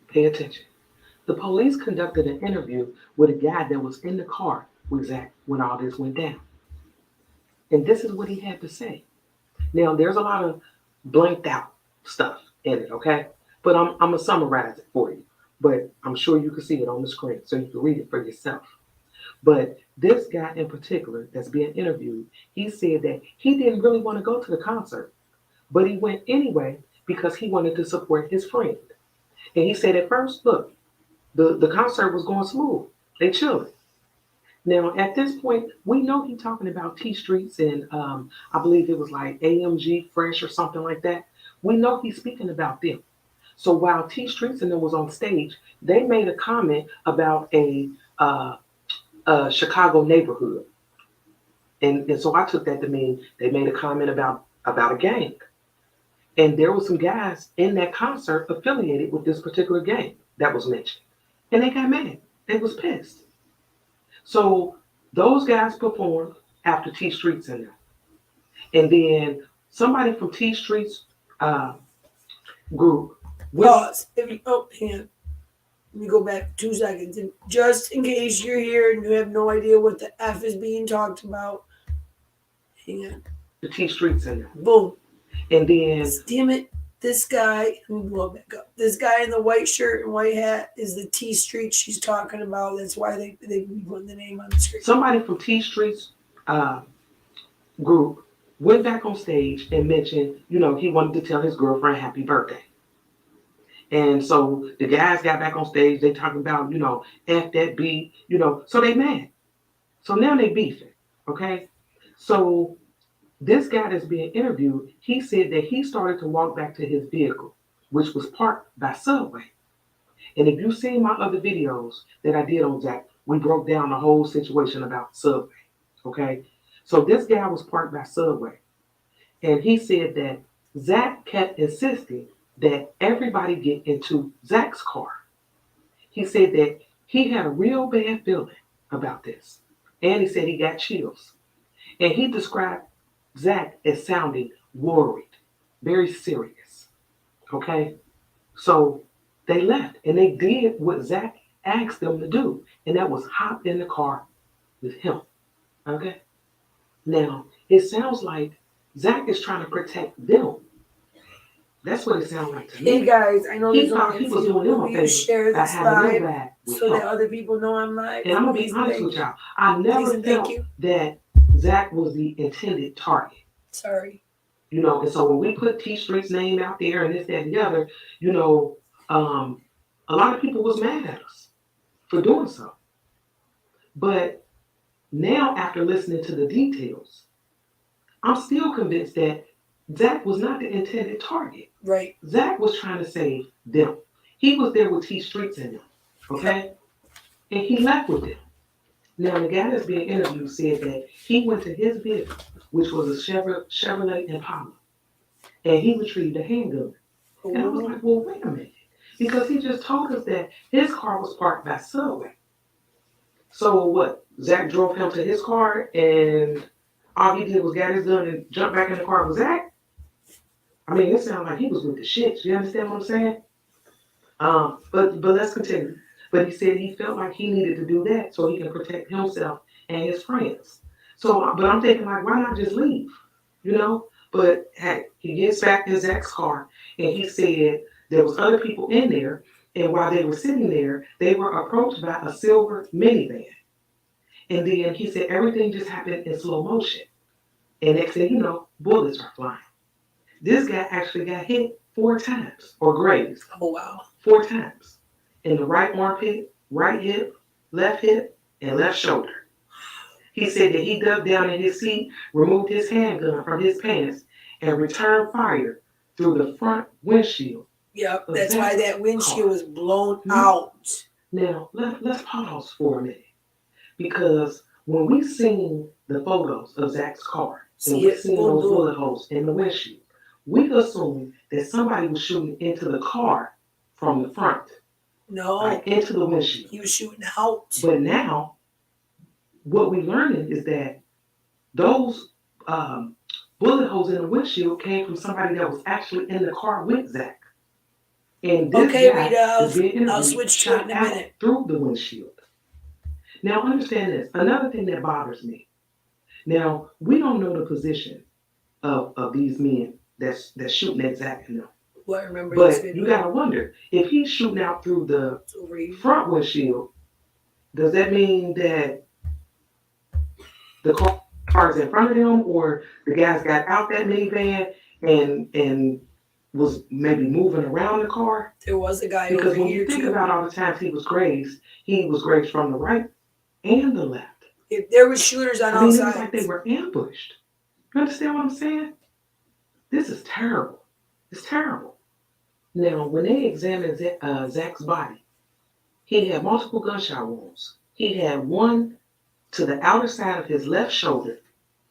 Pay attention. The police conducted an interview with a guy that was in the car with Zac when all this went down. And this is what he had to say. Now, there's a lot of blanked out stuff in it, okay? But I'm going to summarize it for you. But I'm sure you can see it on the screen so you can read it for yourself. But this guy in particular that's being interviewed, he said that he didn't really want to go to the concert, but he went anyway because he wanted to support his friend. And he said at first, look, the concert was going smooth. They chilling. Now, at this point, we know he's talking about TStreets and I believe it was like AMG Fresh or something like that. We know he's speaking about them. So while TStreets and them was on stage, they made a comment about a Chicago neighborhood. And so I took that to mean they made a comment about a gang. And there were some guys in that concert affiliated with this particular gang that was mentioned. And they got mad. They was pissed. So those guys performed after TStreets and them. And then somebody from TStreets group. Pause. Hang on. Let me go back 2 seconds. And just in case you're here and you have no idea what the F is being talked about, hang on. The TStreets and them. Boom. And then, Damn it. This guy, let me blow back up. This guy in the white shirt and white hat is the TStreets she's talking about. That's why they put the name on the screen. somebody from TStreets group went back on stage and mentioned, he wanted to tell his girlfriend happy birthday. And so the guys got back on stage. They talking about, F that beat, so they mad. So now they beefing, okay? So this guy that's being interviewed, he said that he started to walk back to his vehicle, which was parked by Subway. And if you've seen my other videos that I did on Zac, we broke down the whole situation about Subway, okay? So this guy was parked by Subway. And he said that Zac kept insisting that everybody get into Zac's car. He said that he had a real bad feeling about this. And he said he got chills. And he described Zac as sounding worried, very serious. Okay? So they left and they did what Zac asked them to do. And that was hop in the car with him. Okay? Now, it sounds like Zac is trying to protect them. That's what it sounds like to me. Hey guys, I know He there's thought only he a was few. doing them a Will you favor share by this having them live back with so that him. other people know I'm live? And I'm gonna be Please, honest thank with you. y'all. I Please never and thank felt you. that Zac was the intended target. Sorry. And so when we put TStreets' name out there and this, that, and the other, a lot of people was mad at us for doing so. But now, after listening to the details, I'm still convinced that Zac was not the intended target. Right. Zac was trying to save them. He was there with TStreets in them, okay? And he left with them. Now, the guy that's being interviewed said that he went to his vehicle, which was a Chevrolet Impala, and he retrieved a handgun. And I was like, well, wait a minute. Because he just told us that his car was parked by Subway. So what? Zac drove him to his car and all he did was got his gun and jump back in the car with Zac? I mean, it sounded like he was with the shits. You understand what I'm saying? But let's continue. But he said he felt like he needed to do that so he can protect himself and his friends. So, but I'm thinking like, why not just leave? But hey, he gets back in Zac's car and he said there was other people in there, and while they were sitting there, they were approached by a silver minivan. And then he said everything just happened in slow motion. And next thing you know, bullets are flying. This guy actually got hit 4 times or grazed. Oh wow. 4 times. In the right armpit, right hip, and left shoulder. He said that he dug down in his seat, removed his handgun from his pants, and returned fire through the front windshield. Yep, that's why that windshield was blown out. Now, let's pause for a minute. Because when we seen the photos of Zac's car, and we seen those bullet holes in the windshield, we assumed that somebody was shooting into the car from the front. No. Like into the windshield. He was shooting out. But now, what we're learning is that those bullet holes in the windshield came from somebody that was actually in the car with Zac. And this guy is being interviewed, I'll switch to it in a minute. Through the windshield. Now understand this. Another thing that bothers me. Now, we don't know the position of these men that's shooting at Zac and them. Well, I remember but you gotta wonder, if he's shooting out through the front windshield, does that mean that the car is in front of him, or the guys got out that minivan and was maybe moving around the car? There was a guy because over when here you think too. about all the times he was grazed from the right and the left. If there was shooters on all sides. It was like they were ambushed. You understand what I'm saying? This is terrible. It's terrible. Now, when they examined Zac's body, he had multiple gunshot wounds. He had one to the outer side of his left shoulder,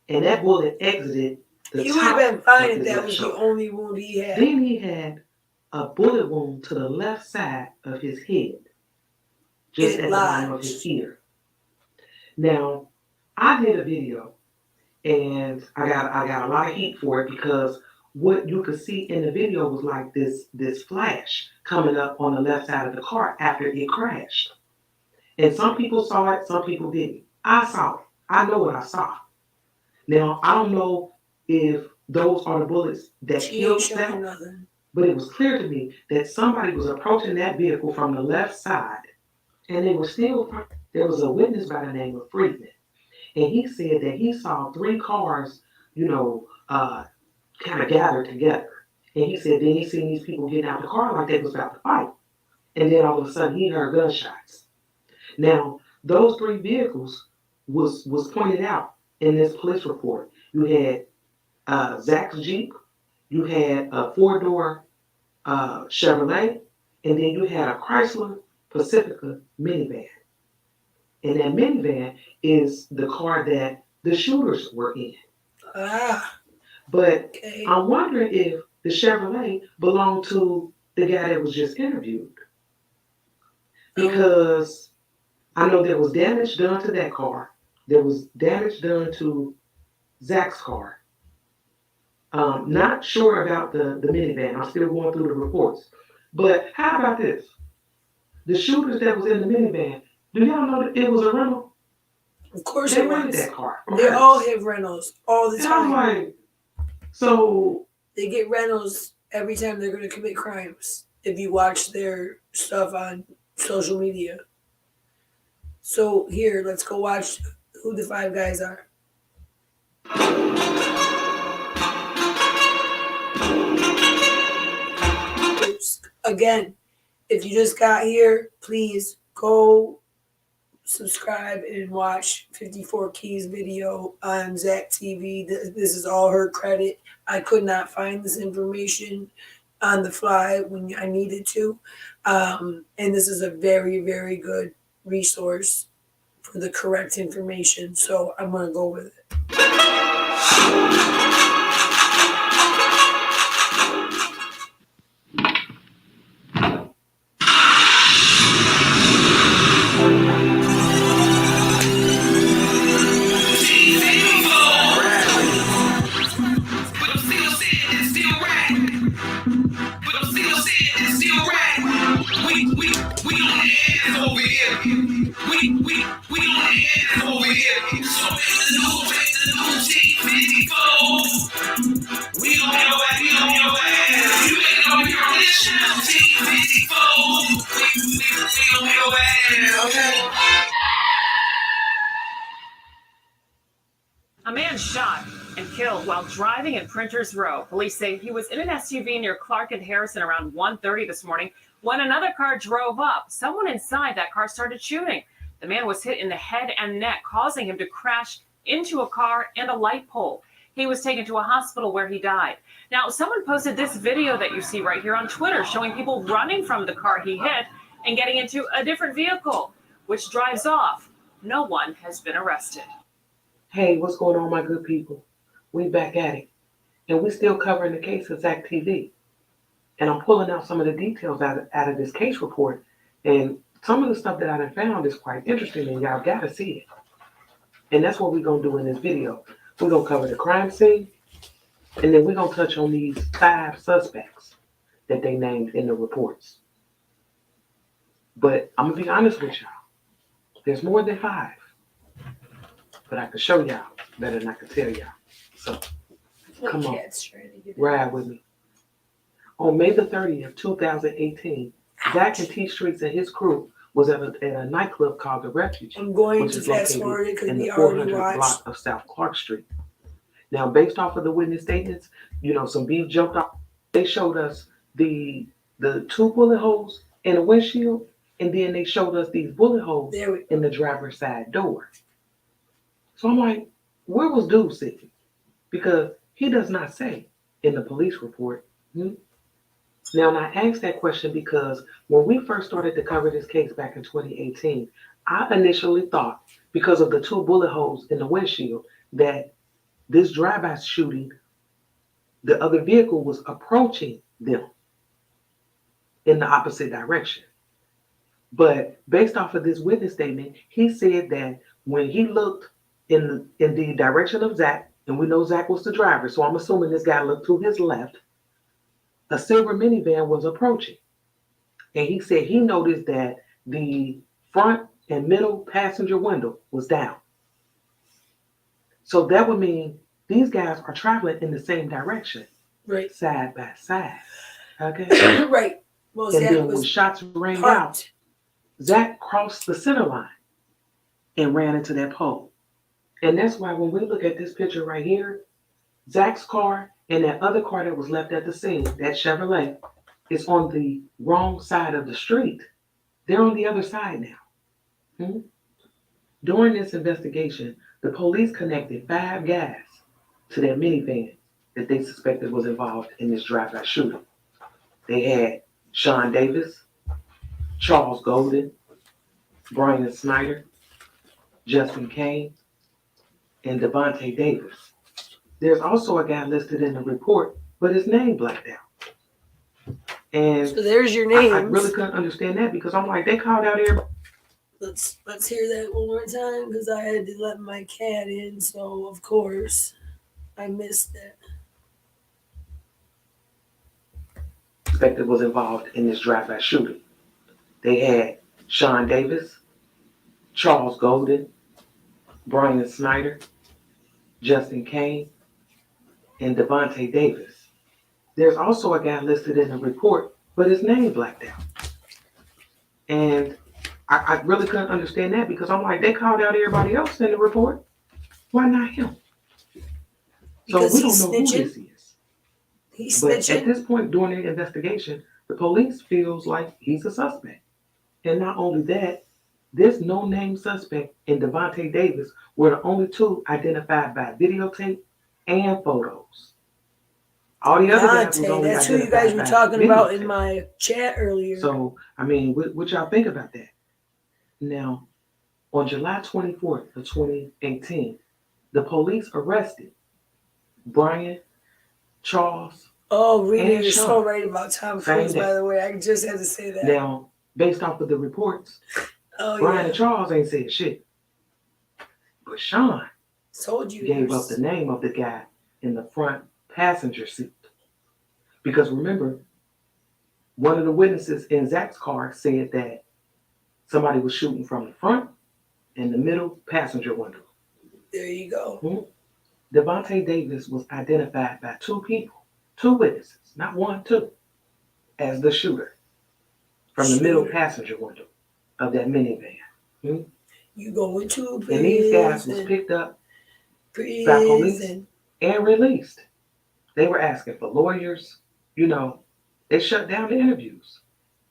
and that bullet exited the He would top have been fine of if his that left was the shoulder. only wound he had. Then he had a bullet wound to the left side of his head, just It at the bottom of his lodged. ear. Now, I did a video and I got a lot of heat for it because what you could see in the video was like this flash coming up on the left side of the car after it crashed. And some people saw it, some people didn't. I saw it. I know what I saw. Now, I don't know if those are the bullets that She killed ain't showing Zac, nothing. but it was clear to me that somebody was approaching that vehicle from the left side, and there was a witness by the name of Friedman, and he said that he saw three cars, kind of gathered together, and he said then he seen these people getting out the car like they was about to fight, and then all of a sudden he heard gunshots. Now, those three vehicles was pointed out in this police report. You had Zac's Jeep, you had a four-door Chevrolet, and then you had a Chrysler Pacifica minivan. And that minivan is the car that the shooters were in. Ah, But okay. I'm wondering if the Chevrolet belonged to the guy that was just interviewed. Because I know there was damage done to that car. There was damage done to Zac's car. Not sure about the minivan. I'm still going through the reports. But how about this? The shooters that was in the minivan, do y'all know that it was a rental? Of course They it rented was. that car. They all have rentals all the And I'm time. like, so They get rentals every time they're going to commit crimes. If you watch their stuff on social media. So here, let's go watch who the five guys are. Oops. Again, if you just got here, please go subscribe and watch 54 Keys video on Zac TV. This is all her credit. I could not find this information on the fly when I needed to. And this is a very, very good resource for the correct information. So I'm going to go with it. A man shot and killed while driving in Printers Row. Police say he was in an SUV near Clark and Harrison around 1:30 this morning when another car drove up. Someone inside that car started shooting. The man was hit in the head and neck, causing him to crash into a car and a light pole. He was taken to a hospital where he died. Now, someone posted this video that you see right here on Twitter showing people running from the car he hit and getting into a different vehicle, which drives off. No one has been arrested. hey, what's going on, my good people? We back at it. And we still covering the case of Zac TV. And I'm pulling out some of the details out of this case report. And some of the stuff that I done found is quite interesting, and y'all gotta see it. And that's what we're gonna do in this video. We're gonna cover the crime scene, and then we're gonna touch on these 5 suspects that they named in the reports. But I'm gonna be honest with y'all. There's more than 5. But I can show y'all better than I can tell y'all. So come on, ride with me. On May the 30th, 2018, Zac and TStreets and his crew was at a nightclub called The Refuge, I'm going which to is fast forward it located because in we the already 400 watched. block of South Clark Street. Now, based off of the witness statements, some beef jumped off. They showed us the 2 bullet holes in the windshield, and then they showed us these bullet holes in the driver's side door. So I'm like, where was dude sitting? Because he does not say in the police report. Now, and I asked that question because when we first started to cover this case back in 2018, I initially thought, because of the 2 bullet holes in the windshield, that this drive-by shooting the other vehicle was approaching them in the opposite direction. But based off of this witness statement, he said that when he looked in the direction of Zac, and we know Zac was the driver, so I'm assuming this guy looked to his left, a silver minivan was approaching. And he said he noticed that the front and middle passenger window was down. So that would mean these guys are traveling in the same direction, Right. side by side. Okay? Right. Well, And Zac then when was shots rang out, parked. Zac crossed the center line and ran into that pole. And that's why when we look at this picture right here, Zac's car and that other car that was left at the scene, that Chevrolet, is on the wrong side of the street. They're on the other side now. During this investigation, the police connected 5 guys to that minivan that they suspected was involved in this drive-by shooting. They had Sean Davis, Charles Golden, Brian Snyder, Justin Kane, and Devontae Davis. There's also a guy listed in the report, but his name blacked out. And So there's your names. I really couldn't understand that because I'm like, they called out everybody. Let's hear that one more time because I had to let my cat in, so of course I missed that. Suspected was involved in this drive-by shooting. They had Sean Davis, Charles Golden, Brian Snyder, Justin Kane, and Devontae Davis. There's also a guy listed in the report, but his name blacked out. And I really couldn't understand that because I'm like, they called out everybody else in the report. Why not him? Because so we he's don't know snitching. who this is. He's But snitching. at this point during the investigation, the police feels like he's a suspect. And not only that, this no-name suspect and Devontae Davis were the only 2 identified by videotape and photos. All the other guys was only that's who you identified guys were by talking about in videotape. my chat earlier. So, I mean, what y'all think about that? Now, on July 24th of 2018, the police arrested Brian, Charles. Oh, Rita, and you're Sean. so right about Tom Same Cruise, day. by the way. I just had to say that. Now, based off of the reports, Oh, Brian yeah. and Charles ain't said shit. But Sean Told you. gave up the name of the guy in the front passenger seat. Because remember, one of the witnesses in Zac's car said that somebody was shooting from the front and the middle passenger window. There you go. Devontae Davis was identified by 2 people, 2 witnesses, not 1, 2, as the shooter from the middle passenger window of that minivan. You go into prison. And these guys was picked up by police and released. They were asking for lawyers. You know, they shut down the interviews.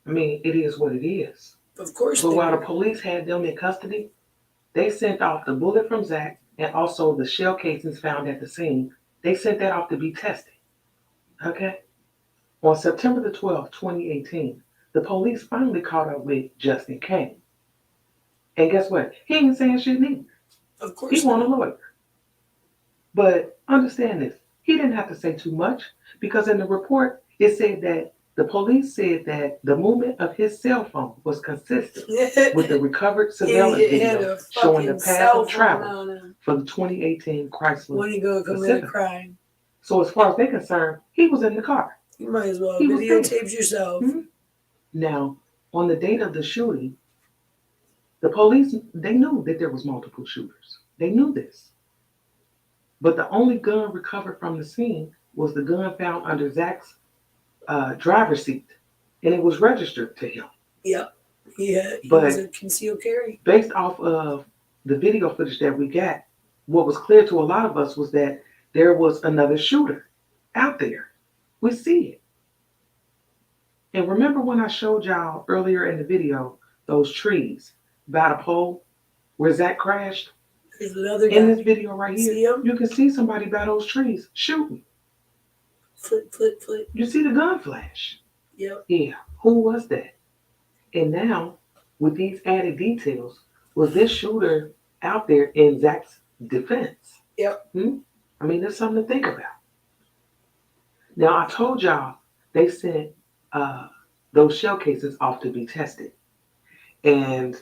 I mean, it is what it is. Of course. So while the police had them in custody, they sent off the bullet from Zac and also the shell casings found at the scene. They sent that off to be tested. Okay? On September the 12th, 2018, the police finally caught up with Justin Kane. And guess what? He ain't saying shit neither. Of course. He want a lawyer. But understand this. He didn't have to say too much because in the report, it said that the police said that the movement of his cell phone was consistent with the recovered surveillance video showing the path of travel for the 2018 Chrysler when he go commit a Pacifica. crime. So as far as they're concerned, he was in the car. You might as well He was videotape yourself. Now, on the date of the shooting, the police, they knew that there was multiple shooters. They knew this. But the only gun recovered from the scene was the gun found under Zac's driver's seat. And it was registered to him. Yep. Yeah, he But was a concealed carry. based off of the video footage that we got, what was clear to a lot of us was that there was another shooter out there. We see it. And remember when I showed y'all earlier in the video, those trees by the pole where Zac crashed? There's another guy. In this video right here, See him? you can see somebody by those trees shooting. Flip, flip, flip. You see the gun flash. Yep. Yeah, who was that? And now, with these added details, was this shooter out there in Zac's defense? Yep. I mean, there's something to think about. Now, I told y'all they sent those shell cases off to be tested. And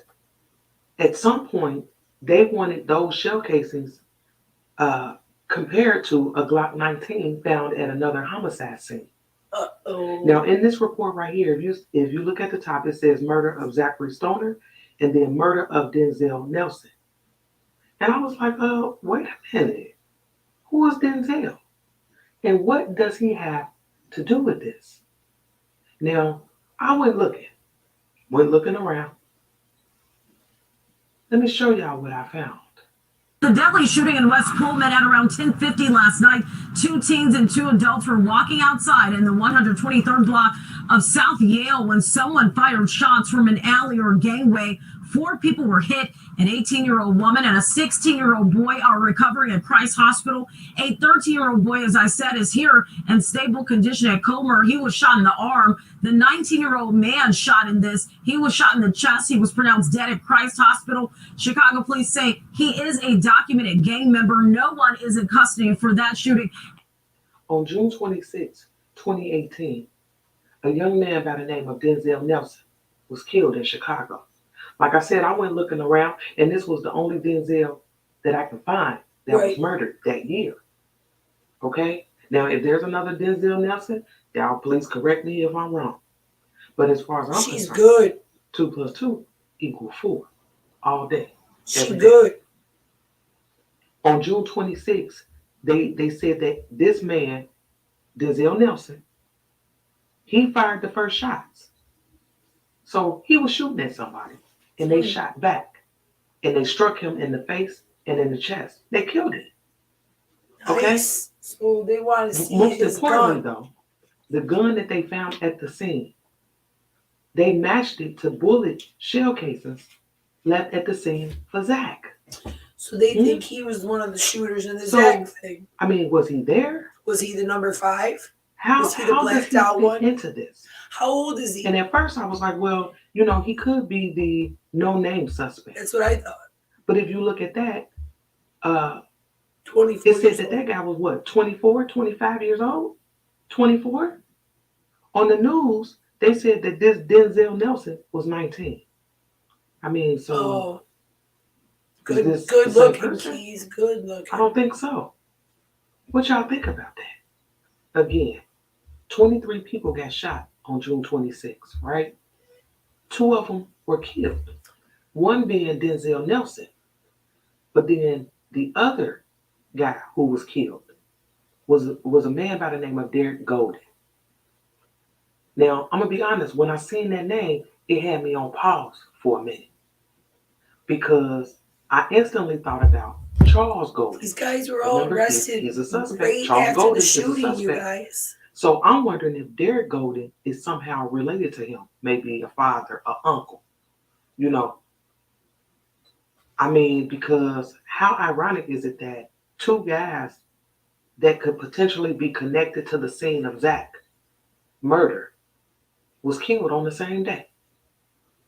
at some point, they wanted those shell casings compared to a Glock 19 found at another homicide scene. Uh-oh. Now, in this report right here, if you look at the top, it says murder of Zac Stone and then murder of Denzel Nelson. And I was like, wait a minute. Who is Denzel? And what does he have to do with this? Now, I went looking around. Let me show y'all what I found. The deadly shooting in West Pullman at around 10:50 last night. 2 teens and 2 adults were walking outside in the 123rd block of South Yale when someone fired shots from an alley or gangway. 4 people were hit. An 18-year-old woman and a 16-year-old boy are recovering at Price Hospital. A 13-year-old boy, as I said, is here in stable condition at Comer. He was shot in the arm. The 19-year-old man shot in this. He was shot in the chest. He was pronounced dead at Christ Hospital. Chicago police say he is a documented gang member. No one is in custody for that shooting. On June 26, 2018, a young man by the name of Denzel Nelson was killed in Chicago. Like I said, I went looking around, and this was the only Denzel that I could find that was murdered that year. Okay? Now, if there's another Denzel Nelson, y'all please correct me if I'm wrong. But as far as I'm She's concerned, good. 2 plus 2 equal 4 all day. She's good. On June 26th, they said that this man, Denzel Nelson, he fired the first shots. So he was shooting at somebody, and they shot back, and they struck him in the face and in the chest. They killed him. Okay? Nice. So they wanted to see Most his importantly, gun. though, the gun that they found at the scene, they matched it to bullet shell casings left at the scene for Zac. So they think he was one of the shooters in the So, Zac thing. I mean, was he there? Was he the number 5? How Was he the does blacked he out fit one? into this? How old is he? And at first I was like, well, he could be the no-name suspect. That's what I thought. But if you look at that, 24 it said years that old. that guy was what, 24, 25 years old? 24? On the news, they said that this Denzel Nelson was 19. I mean, so Oh. is Good this the same looking, person? Keys. Good looking. I don't think so. What y'all think about that? Again, 23 people got shot on June 26th, right? 2 of them were killed. One being Denzel Nelson. But then the other guy who was killed was a man by the name of Derek Golden. Now, I'm going to be honest. When I seen that name, it had me on pause for a minute. Because I instantly thought about Charles Golden. These guys were all Remember, arrested he's a suspect. right Charles after Golden the is a shooting, you suspect. guys. So I'm wondering if Derek Golden is somehow related to him. Maybe a father, an uncle. I mean, because how ironic is it that 2 guys that could potentially be connected to the scene of Zac murder was killed on the same day?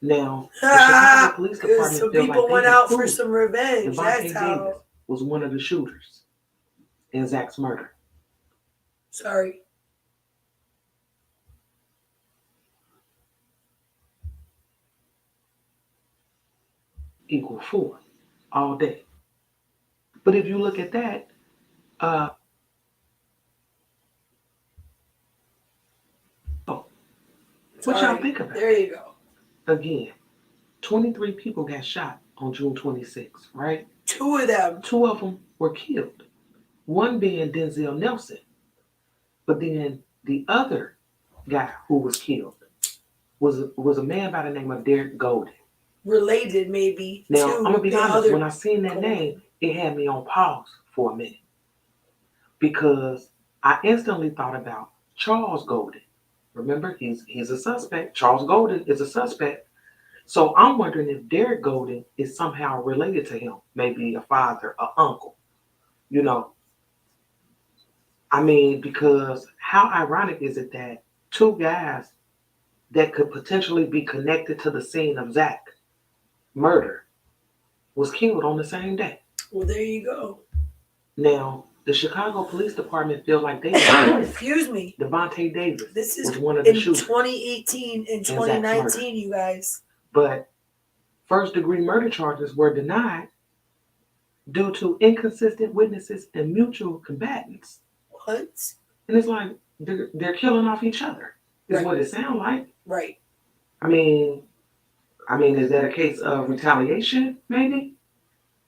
Now, the Chicago Police Department Some feel people like went they out for proved some revenge. Devontae That's Davis how. was one of the shooters in Zac's murder. Sorry. Equal 4 all day. But if you look at that, what y'all think about There you go. Again, 23 people got shot on June 26th, right? 2 of them. 2 of them were killed. One being Denzel Nelson. But then the other guy who was killed was a man by the name of Derek Golden. Related, maybe. Now, to I'm going to be the honest. other When I seen that Golden. name, it had me on pause for a minute. Because I instantly thought about Charles Golden. Remember, he's a suspect. Charles Golden is a suspect. So I'm wondering if Derek Golden is somehow related to him. Maybe a father, an uncle. I mean, because how ironic is it that 2 guys that could potentially be connected to the scene of Zac murder was killed on the same day? Well, there you go. Now, The Chicago Police Department feel like they excuse me. Devontae Davis This is was one of the in shooters. 2018 and Zack's murder. 2019, you guys. But first-degree murder charges were denied due to inconsistent witnesses and mutual combatants. What? And it's like they're killing off each other. Is what it sounds like. Right. I mean, is that a case of retaliation? Maybe.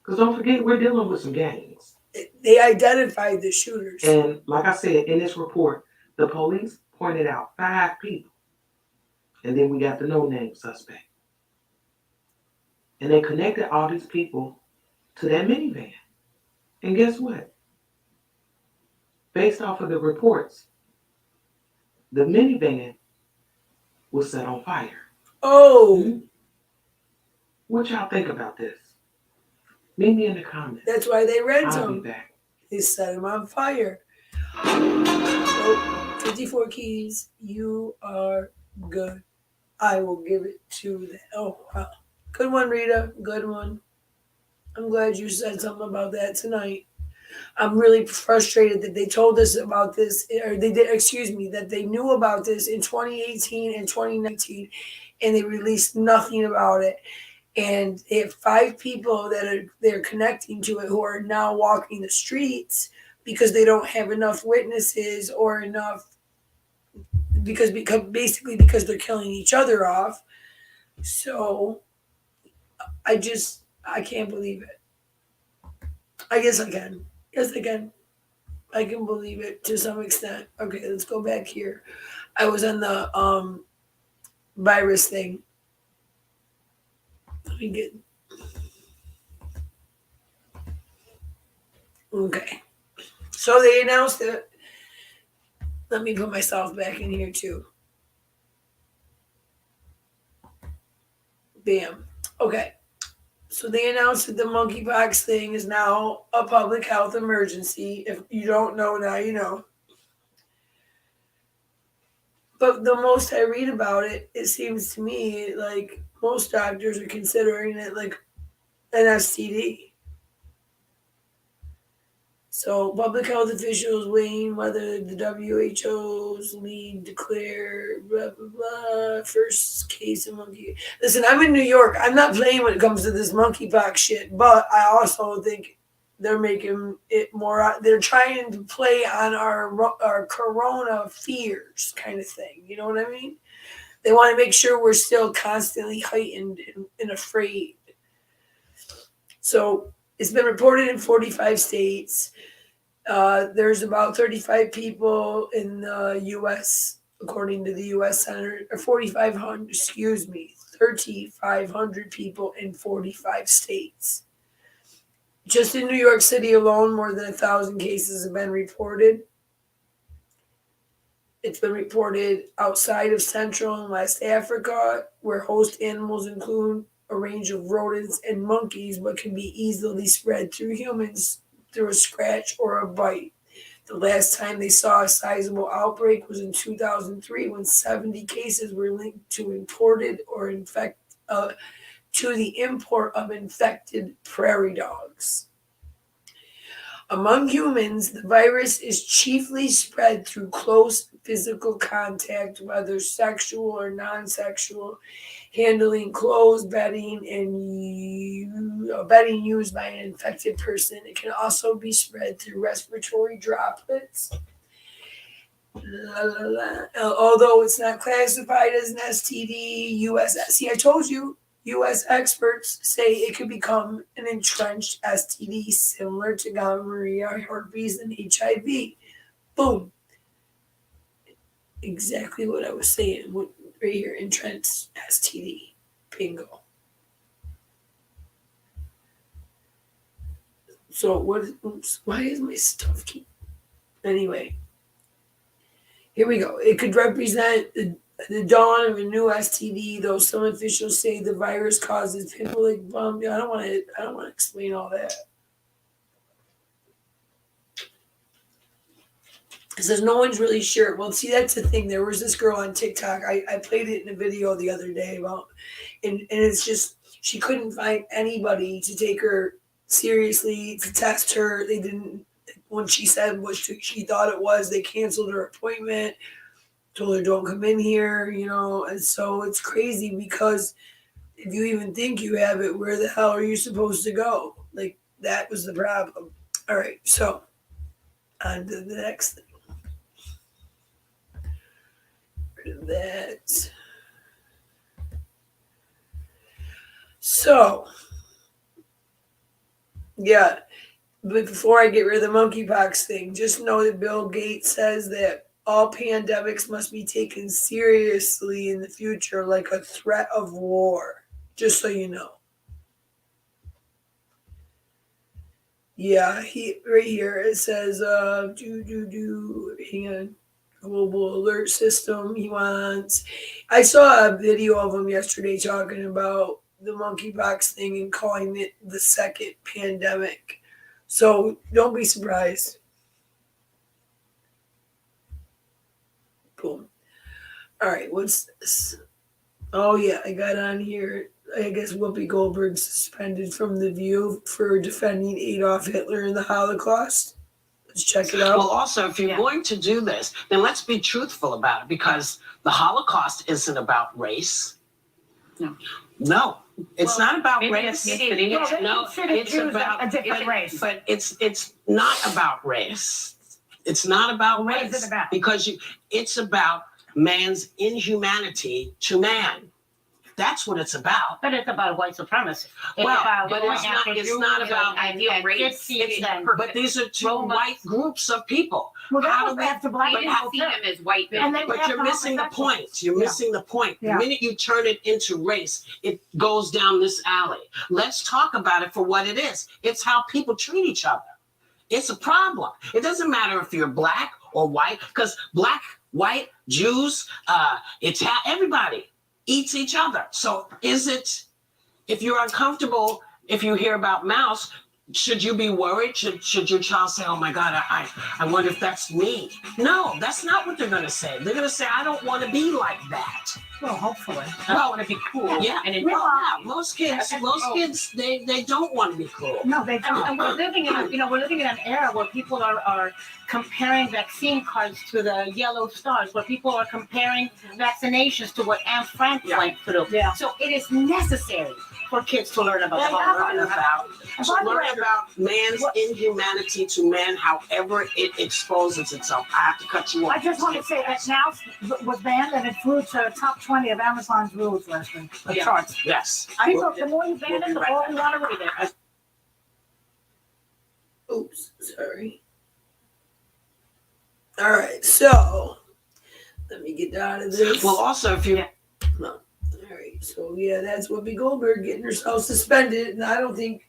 Because don't forget, we're dealing with some gangs. They identified the shooters. And like I said, in this report, the police pointed out 5 people. And then we got the no-name suspect. And they connected all these people to that minivan. And guess what? Based off of the reports, the minivan was set on fire. Oh. What y'all think about this? Meet me in the comments. That's why they read I'll him. be back. They set him on fire. Oh, 54 keys. You are good. I will give it to them. Oh, wow. Good one, Rita. Good one. I'm glad you said something about that tonight. I'm really frustrated that they told us about this, or they did, excuse me, that they knew about this in 2018 and 2019, and they released nothing about it. And they have 5 people that they're connecting to it who are now walking the streets because they don't have enough witnesses or enough, because basically because they're killing each other off. So I can't believe it. I guess I can. Yes, I can. I can believe it to some extent. Okay, let's go back here. I was on the virus thing. Let me get. Okay. So they announced it. Let me put myself back in here too. Bam. Okay. So they announced that the monkeypox thing is now a public health emergency. If you don't know, now you know. But the most I read about it, it seems to me like most doctors are considering it like an STD. So public health officials weighing whether the WHO's lead declare blah, blah, blah, first case of monkey. Listen, I'm in New York. I'm not playing when it comes to this monkeypox shit, but I also think they're making it more, they're trying to play on our corona fears kind of thing. You know what I mean? They want to make sure we're still constantly heightened and afraid. So it's been reported in 45 states. There's about 35 people in the U.S., according to the U.S. Center, or 3,500 people in 45 states. Just in New York City alone, more than 1,000 cases have been reported. It's been reported outside of Central and West Africa, where host animals include a range of rodents and monkeys, but can be easily spread through humans through a scratch or a bite. The last time they saw a sizable outbreak was in 2003, when 70 cases were linked to imported or to the import of infected prairie dogs. Among humans, the virus is chiefly spread through close physical contact, whether sexual or non-sexual, handling clothes, bedding used by an infected person. It can also be spread through respiratory droplets. Although it's not classified as an STD, I told you, U.S. experts say it could become an entrenched STD similar to gonorrhea, herpes, and HIV. Boom. Exactly what I was saying right here, entrenched STD. Bingo. So why is my stuff keep... Anyway, here we go. It could represent the dawn of a new STD, though some officials say the virus causes pimple-like bump. I don't want to explain all that. It says no one's really sure. Well, see, that's the thing. There was this girl on TikTok. I played it in a video the other day about, and it's just she couldn't find anybody to take her seriously, to test her. They didn't when she said what she thought it was, they canceled her appointment, told her don't come in here, and so it's crazy because if you even think you have it, where the hell are you supposed to go? Like, that was the problem. All right, so on to the next thing. Rid of that. So, yeah, but before I get rid of the monkeypox thing, just know that Bill Gates says that all pandemics must be taken seriously in the future, like a threat of war. Just so you know. Yeah, right here it says hang on, global alert system. I saw a video of him yesterday talking about the monkeypox thing and calling it the second pandemic. So don't be surprised. Boom. All right, what's this? Oh yeah, I got on here. I guess Whoopi Goldberg suspended from The View for defending Adolf Hitler in the Holocaust. Let's check it out. Well, also, if you're going to do this, then let's be truthful about it, because the Holocaust isn't about race. No, it's not about race. No, it's about a different race. But it's not about race. It's not about race. What is it about? Because it's about man's inhumanity to man. That's what it's about. But it's about white supremacy. It's Well, about but it's not about ideal race. But these are two white groups of people. Well, How they do we have to black We didn't people see too. them as white And people. they But you're missing the point. You're missing the point. Yeah. The minute you turn it into race, it goes down this alley. Let's talk about it for what it is. It's how people treat each other. It's a problem. It doesn't matter if you're black or white, because black, white, Jews, everybody eats each other. So if you're uncomfortable, if you hear about mouse, should you be worried? Should your child say, oh my God, I wonder if that's me? No, that's not what they're going to say. They're going to say, I don't want to be like that. Well, hopefully. I want to be cool. Yeah. And Most kids, they don't want to be cool. No, they don't. And we're living in an era where people are comparing vaccine cards to the yellow stars, where people are comparing vaccinations to what Anne Frank went through. Yeah. So it is necessary for kids to learn about about man's inhumanity to man, however it exposes itself. I have to cut you off. I just want to say that now was banned and it flew to top 20 of Amazon's rules list and the charts. Yes. The more you ban it, the more we want to read it. Oops, sorry. All right, so let me get out of this. Well, also, if you All right, so yeah, that's Whoopi Goldberg getting herself suspended, and I don't think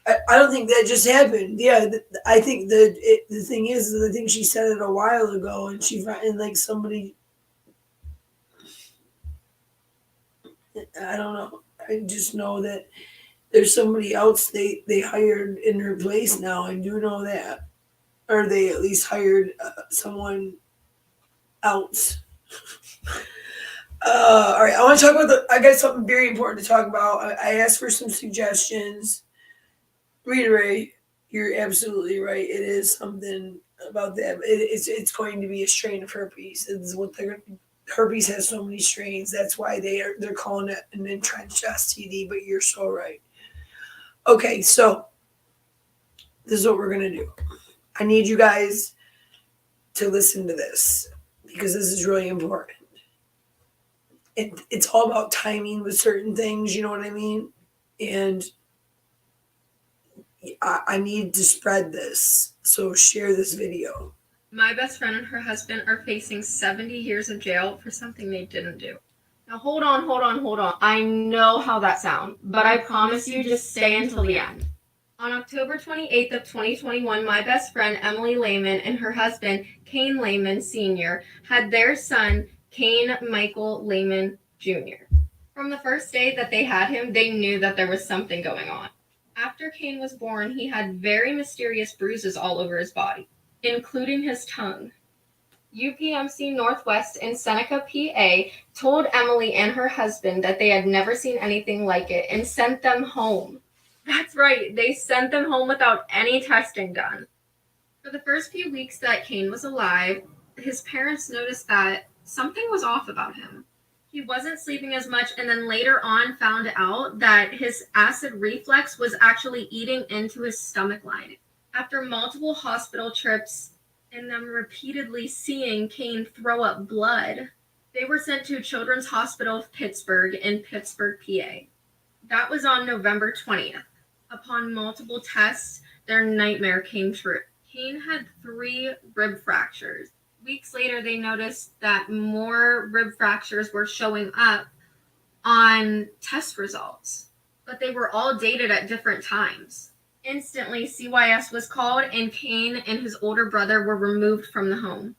that just happened. Yeah, I think the thing is, I think she said it a while ago, and somebody, I don't know. I just know that there's somebody else they hired in her place now. I do know that, or they at least hired someone else. All right, I want to talk about I got something very important to talk about. I asked for some suggestions. Rita Ray, you're absolutely right. It is something about that. It's going to be a strain of herpes. It's what herpes has so many strains. That's why they're calling it an entrenched STD. But you're so right. Okay, so this is what we're gonna do. I need you guys to listen to this because this is really important. It's all about timing with certain things, you know what I mean? And I need to spread this, so share this video. My best friend and her husband are facing 70 years of jail for something they didn't do. Now hold on. I know how that sounds, but I promise you just stay until the end. On October 28th of 2021, my best friend Emily Lehman and her husband Kane Lehman Sr. had their son Kane Michael Lehman Jr. From the first day that they had him, they knew that there was something going on. After Kane was born, he had very mysterious bruises all over his body, including his tongue. UPMC Northwest in Seneca, PA, told Emily and her husband that they had never seen anything like it and sent them home. That's right, they sent them home without any testing done. For the first few weeks that Kane was alive, his parents noticed that something was off about him. He wasn't sleeping as much, and then later on found out that his acid reflux was actually eating into his stomach lining. After multiple hospital trips and them repeatedly seeing Kane throw up blood, they were sent to Children's Hospital of Pittsburgh in Pittsburgh, PA. That was on November 20th. Upon multiple tests, their nightmare came true. Kane had 3 rib fractures. Weeks later, they noticed that more rib fractures were showing up on test results, but they were all dated at different times. Instantly, CYS was called, and Kane and his older brother were removed from the home.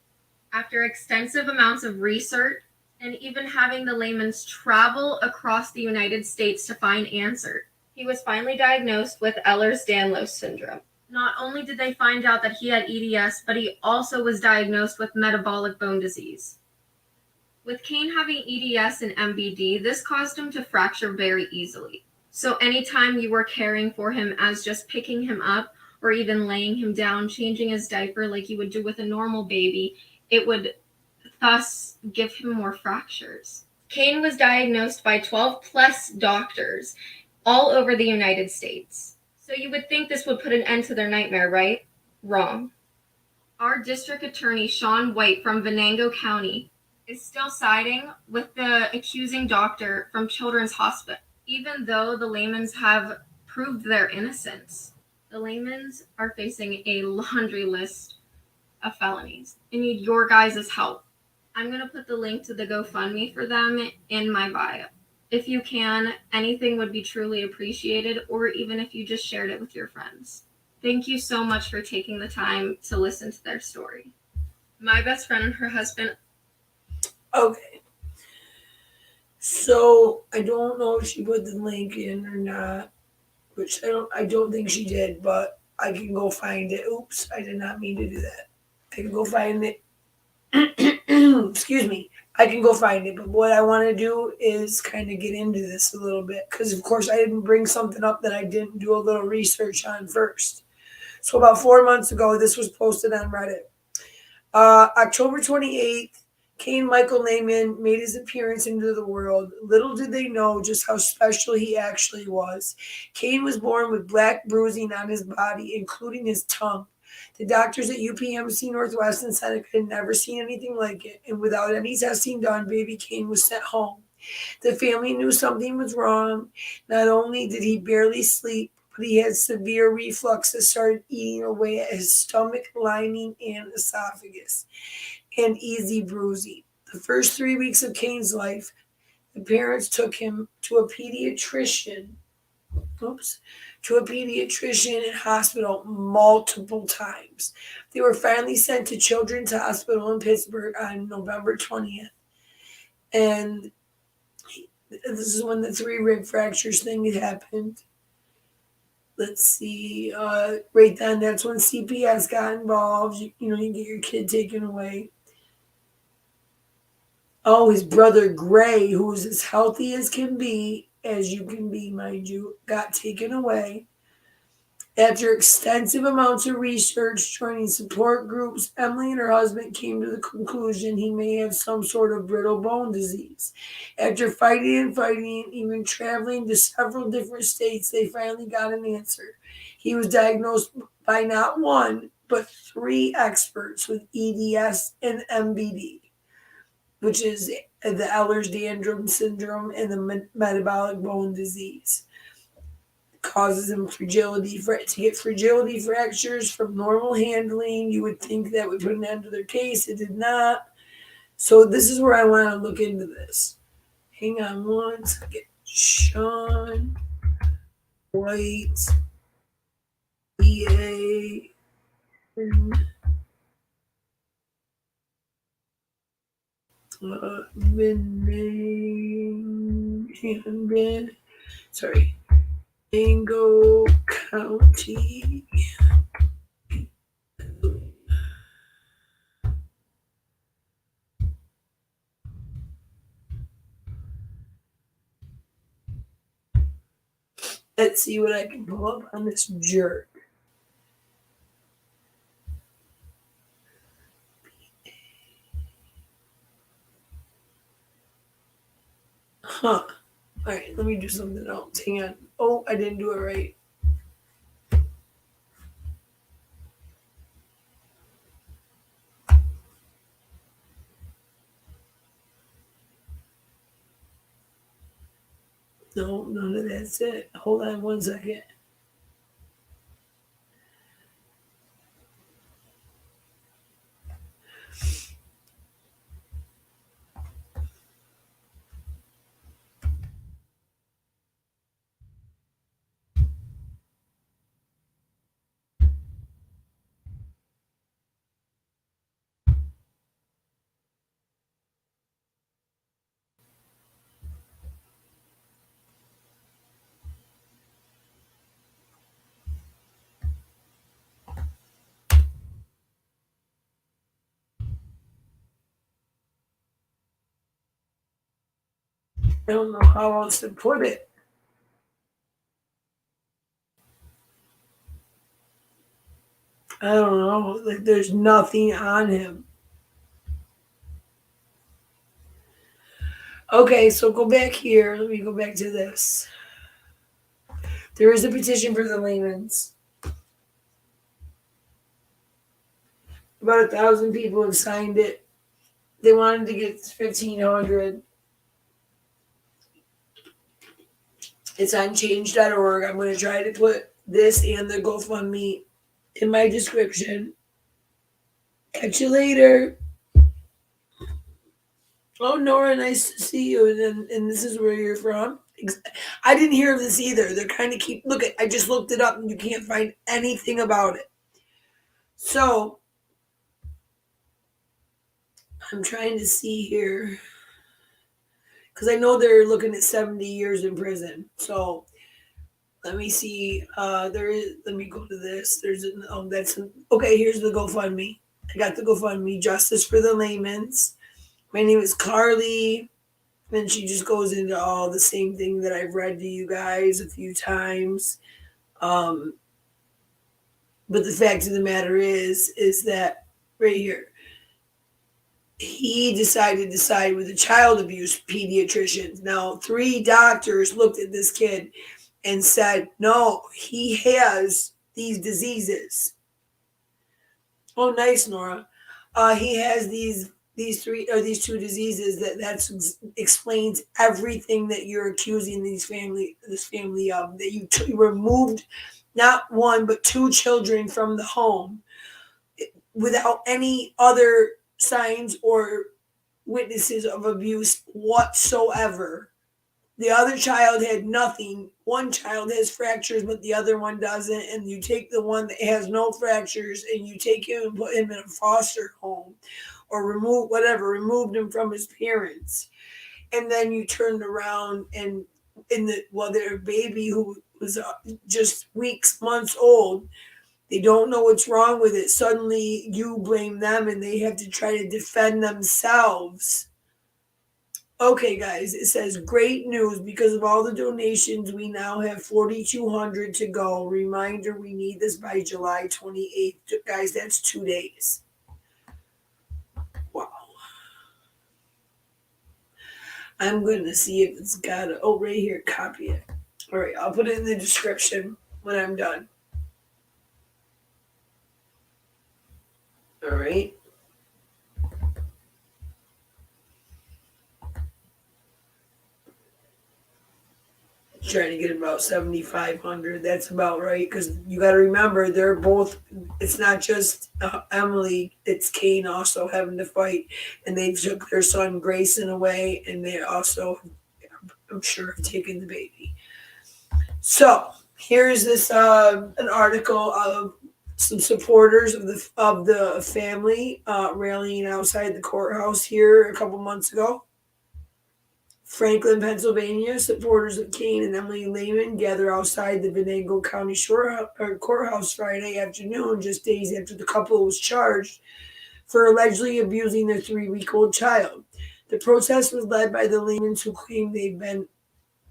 After extensive amounts of research and even having the Layman's travel across the United States to find answers, he was finally diagnosed with Ehlers-Danlos syndrome. Not only did they find out that he had EDS, but he also was diagnosed with metabolic bone disease. With Kane having EDS and MBD, this caused him to fracture very easily. So anytime you were caring for him as just picking him up or even laying him down, changing his diaper like you would do with a normal baby, it would thus give him more fractures. Kane was diagnosed by 12 plus doctors all over the United States. So you would think this would put an end to their nightmare, right? Wrong. Our district attorney, Sean White from Venango County, is still siding with the accusing doctor from Children's Hospital, even though the Laymans have proved their innocence. The Laymans are facing a laundry list of felonies. They need your guys' help. I'm going to put the link to the GoFundMe for them in my bio. If you can, anything would be truly appreciated, or even if you just shared it with your friends. Thank you so much for taking the time to listen to their story. My best friend and her husband. Okay. So I don't know if she put the link in or not, which I don't think she did, but I can go find it. Oops, I did not mean to do that. I can go find it. Excuse me. I can go find it, but what I want to do is kind of get into this a little bit because, of course, I didn't bring something up that I didn't do a little research on first. So about 4 months ago, this was posted on Reddit. October 28th, Kane Michael Layman made his appearance into the world. Little did they know just how special he actually was. Kane was born with black bruising on his body, including his tongue. The doctors at UPMC Northwest and Seneca had never seen anything like it, and without any testing done, baby Kane was sent home. The family knew something was wrong. Not only did he barely sleep, but he had severe reflux that started eating away at his stomach lining and esophagus, and easy bruising. The first 3 weeks of Kane's life, the parents took him to a pediatrician in hospital multiple times. They were finally sent to Children's Hospital in Pittsburgh on November 20th. And this is when the 3 rib fractures thing had happened. Let's see. Right then, that's when CPS got involved. You get your kid taken away. Oh, his brother Gray, who was as healthy as you can be, mind you, got taken away. After extensive amounts of research, joining support groups, Emily and her husband came to the conclusion he may have some sort of brittle bone disease. After fighting, even traveling to several different states, they finally got an answer. He was diagnosed by not 1, but 3 experts with EDS and MBD, which is the Ehlers-Danlos syndrome and the metabolic bone disease. Causes him fragility to get fragility fractures from normal handling. You would think that would put an end to their case. It did not. So this is where I want to look into this. Hang on one second. Sean White, EA. Sorry. Venango County. Let's see what I can pull up on this jerk. Huh. All right, let me do something else. Hang on. Oh, I didn't do it right. No, none of that's it. Hold on 1 second. I don't know how else to put it. I don't know. Like, there's nothing on him. Okay, so go back here. Let me go back to this. There is a petition for the layman's. About 1,000 people have signed it. They wanted to get 1,500. It's on change.org. I'm going to try to put this and the GoFundMe in my description. Catch you later. Oh, Nora, nice to see you. And this is where you're from. I didn't hear of this either. They're kind of look at. I just looked it up and you can't find anything about it. So I'm trying to see here because I know they're looking at 70 years in prison. So let me see. There is. Let me go to this. Okay. Here's the GoFundMe. I got the GoFundMe. Justice for the Layman's. My name is Carly. And she just goes into all the same thing that I've read to you guys a few times. But the fact of the matter is that right here, he decided to side with the child abuse pediatricians. Now, 3 doctors looked at this kid and said, no, he has these diseases. Oh, nice, Nora. He has these 2 diseases that explains everything that you're accusing this family of. That you removed not 1 but 2 children from the home without any other signs or witnesses of abuse whatsoever. The other child had nothing. 1 child has fractures, but the other one doesn't. And you take the one that has no fractures and you take him and put him in a foster home or removed him from his parents. And then you turned around and their baby who was just months old, they don't know what's wrong with it. Suddenly you blame them and they have to try to defend themselves. Okay, guys, it says great news because of all the donations. We now have 4,200 to go. Reminder, we need this by July 28th. Guys, that's 2 days. Wow. I'm going to see if it's got it. Oh, right here, copy it. All right, I'll put it in the description when I'm done. All right. Trying to get about 7,500. That's about right because you got to remember they're both. It's not just Emily. It's Kane also having to fight, and they took their son Grayson away, and they also, I'm sure, have taken the baby. So here's this an article of some supporters of the family rallying outside the courthouse here a couple months ago. Franklin, Pennsylvania, supporters of Kane and Emily Lehman gather outside the Venango County courthouse Friday afternoon, just days after the couple was charged for allegedly abusing their 3-week-old child. The protest was led by the Lehmans, who claim they've been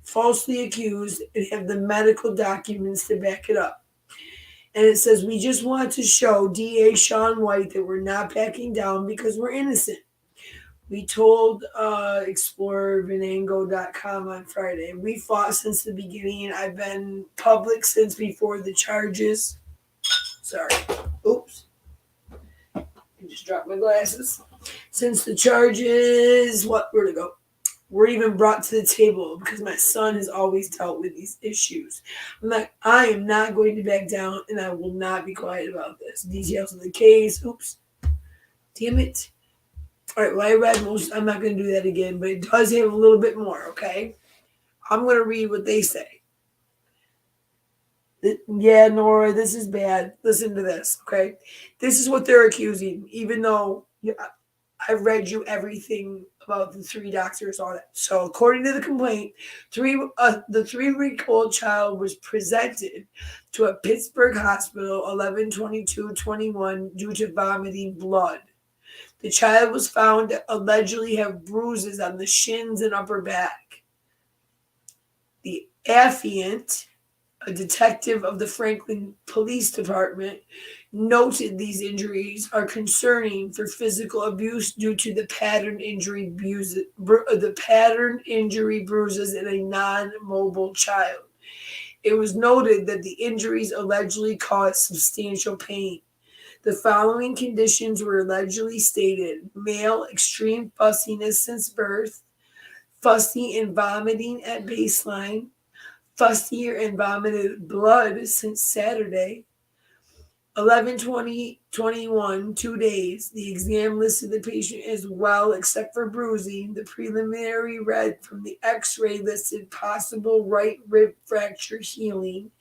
falsely accused and have the medical documents to back it up. And it says, we just want to show DA Shaun White that we're not backing down because we're innocent. We told ExplorerVenango.com on Friday. We fought since the beginning. I've been public since before the charges. Sorry. Oops. I just dropped my glasses. Since the charges, where'd it go? Were even brought to the table because my son has always dealt with these issues. I am not going to back down, and I will not be quiet about this. Details of the case. Oops. Damn it. All right, well, I read most. I'm not going to do that again, but it does have a little bit more, okay? I'm going to read what they say. Yeah, Nora, this is bad. Listen to this, okay? This is what they're accusing, even though I've read you everything about the 3 doctors, all that. So, according to the complaint, the 3-week-old child was presented to a Pittsburgh hospital 11/22/21 due to vomiting blood. The child was found to allegedly have bruises on the shins and upper back. The affiant, a detective of the Franklin Police Department, noted these injuries are concerning for physical abuse due to the pattern injury bruises in a non-mobile child. It was noted that the injuries allegedly caused substantial pain. The following conditions were allegedly stated: male, extreme fussiness since birth, fussy and vomiting at baseline, fussier and vomited blood since Saturday, 11/20/21, 2 days. The exam listed the patient as well except for bruising. The preliminary read from the x-ray listed possible right rib fracture healing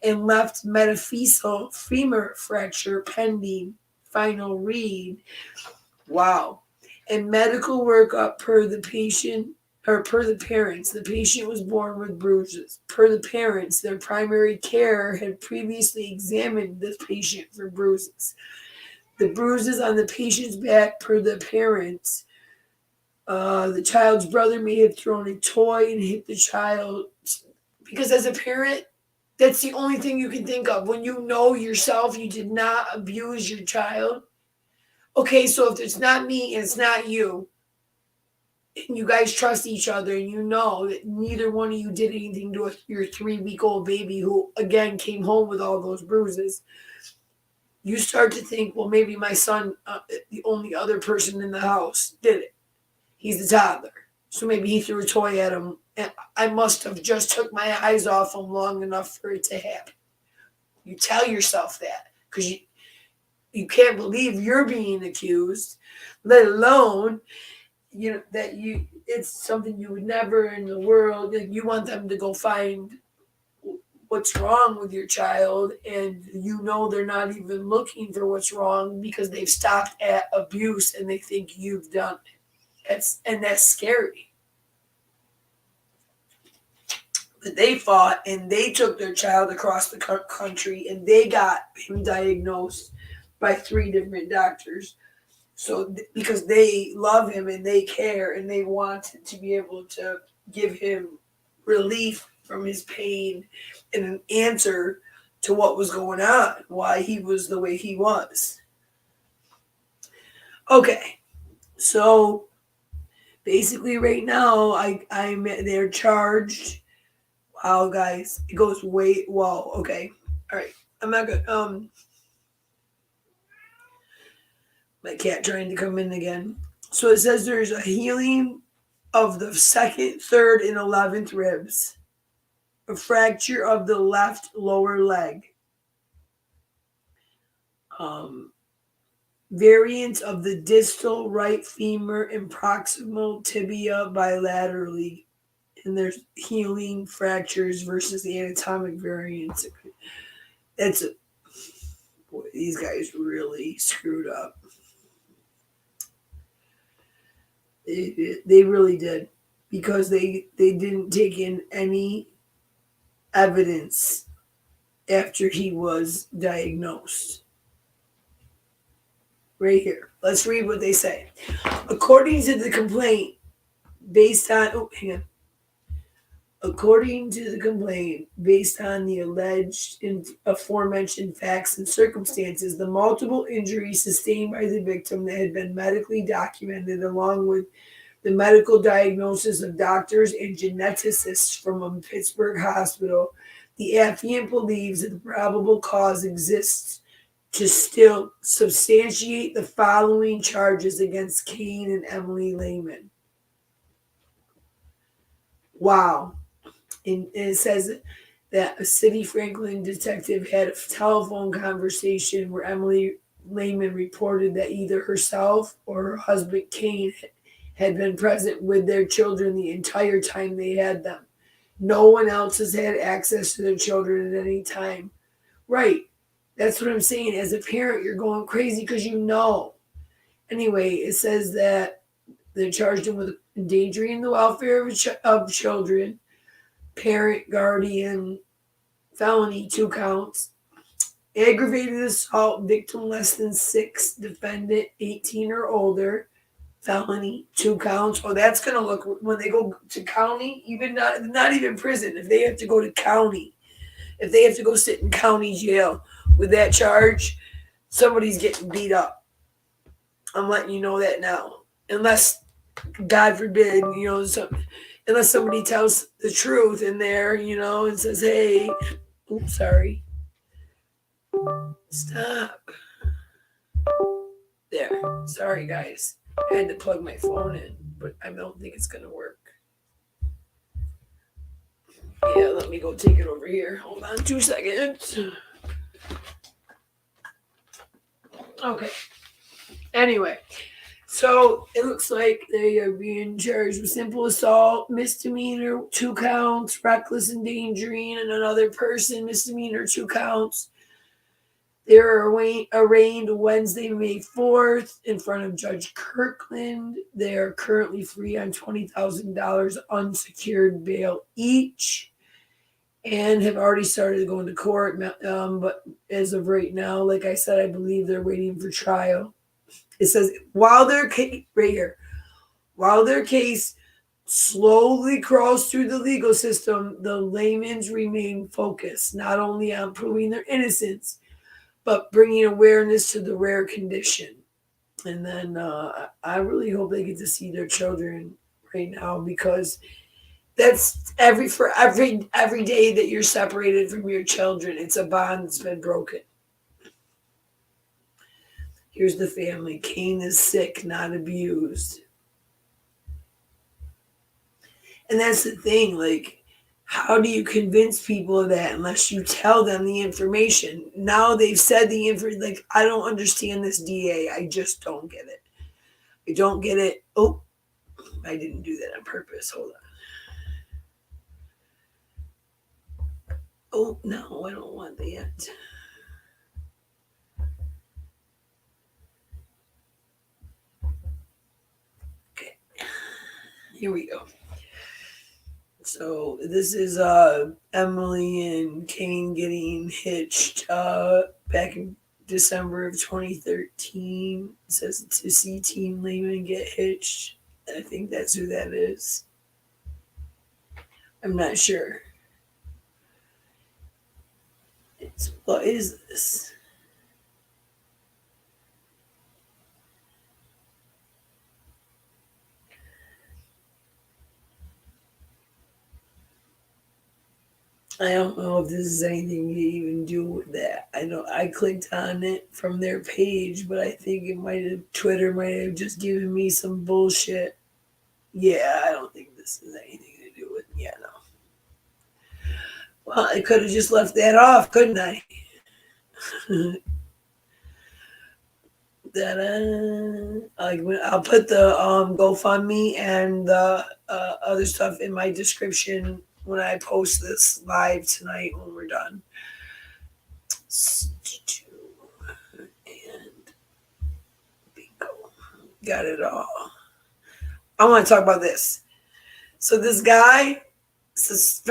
and left metaphyseal femur fracture pending final read. Wow. And medical workup per the parents. The patient was born with bruises. Per the parents, their primary care had previously examined this patient for bruises. The bruises on the patient's back, per the parents, the child's brother may have thrown a toy and hit the child. Because as a parent, that's the only thing you can think of. When you know yourself you did not abuse your child. Okay, so if it's not me and it's not you, and you guys trust each other, and you know that neither one of you did anything to your 3-week-old baby who, again, came home with all those bruises, you start to think, well, maybe my son, the only other person in the house, did it. He's the toddler. So maybe he threw a toy at him, and I must have just took my eyes off him long enough for it to happen. You tell yourself that because you can't believe you're being accused, let alone it's something you would never in the world. You want them to go find what's wrong with your child, and they're not even looking for what's wrong because they've stopped at abuse and they think you've done it. That's scary. But they fought and they took their child across the country and they got him diagnosed by 3 different doctors. So because they love him and they care and they want to be able to give him relief from his pain and an answer to what was going on, why he was the way he was. Okay, so basically right now they're charged. Wow, guys, it goes way wow. Okay, all right, I'm not gonna my cat trying to come in again. So it says there's a healing of the 2nd, 3rd, and 11th ribs, a fracture of the left lower leg, variants of the distal right femur and proximal tibia bilaterally, and there's healing fractures versus the anatomic variants. These guys really screwed up. They really did, because they didn't take in any evidence after he was diagnosed. Right here. Let's read what they say. According to the complaint, based on According to the complaint, based on the alleged aforementioned facts and circumstances, the multiple injuries sustained by the victim that had been medically documented, along with the medical diagnosis of doctors and geneticists from a Pittsburgh hospital, the affiant believes that the probable cause exists to still substantiate the following charges against Kane and Emily Lehman. Wow. And it says that a City Franklin detective had a telephone conversation where Emily Lehman reported that either herself or her husband Kane had been present with their children the entire time they had them. No one else has had access to their children at any time. Right. That's what I'm saying. As a parent, you're going crazy because you know. Anyway, it says that they charged him with endangering the welfare of children, parent, guardian, felony, 2 counts, aggravated assault, victim less than 6, defendant 18 or older, felony, 2 counts. Oh, that's going to look, when they go to county, even not even prison, if they have to go to county, if they have to go sit in county jail with that charge, somebody's getting beat up. I'm letting you know that now. Unless, God forbid, unless somebody tells the truth in there, and says, hey, oops, sorry. Stop. There. Sorry, guys. I had to plug my phone in, but I don't think it's going to work. Yeah, let me go take it over here. Hold on 2 seconds. Okay. Anyway, so it looks like they are being charged with simple assault, misdemeanor, 2 counts, reckless endangering another person, misdemeanor, 2 counts. They were arraigned Wednesday, May 4th, in front of Judge Kirkland. They are currently free on $20,000 unsecured bail each, and have already started going to court. But as of right now, like I said, I believe they're waiting for trial. It says while their case slowly crawls through the legal system, the Lehmans remain focused not only on proving their innocence, but bringing awareness to the rare condition. And then I really hope they get to see their children right now, because that's every day that you're separated from your children, it's a bond that's been broken. Here's the family. Kane is sick, not abused. And that's the thing, like, how do you convince people of that unless you tell them the information? Now they've said the information. Like, I don't understand this DA. I just don't get it. I don't get it. Oh, I didn't do that on purpose. Hold on. Oh, no, I don't want that. Okay. Here we go. So this is Emily and Kane getting hitched back in December of 2013. It says to see Teen Lehman get hitched. I think that's who that is. I'm not sure. What is this? I don't know if this is anything to even do with that. I know I clicked on it from their page, but I think Twitter might have just given me some bullshit. Yeah, I don't think this is anything to do with. Yeah, no. Well, I could have just left that off, couldn't I? I'll put the GoFundMe and the other stuff in my description when I post this live tonight when we're done. And bingo. Got it all. I want to talk about this. So this guy, because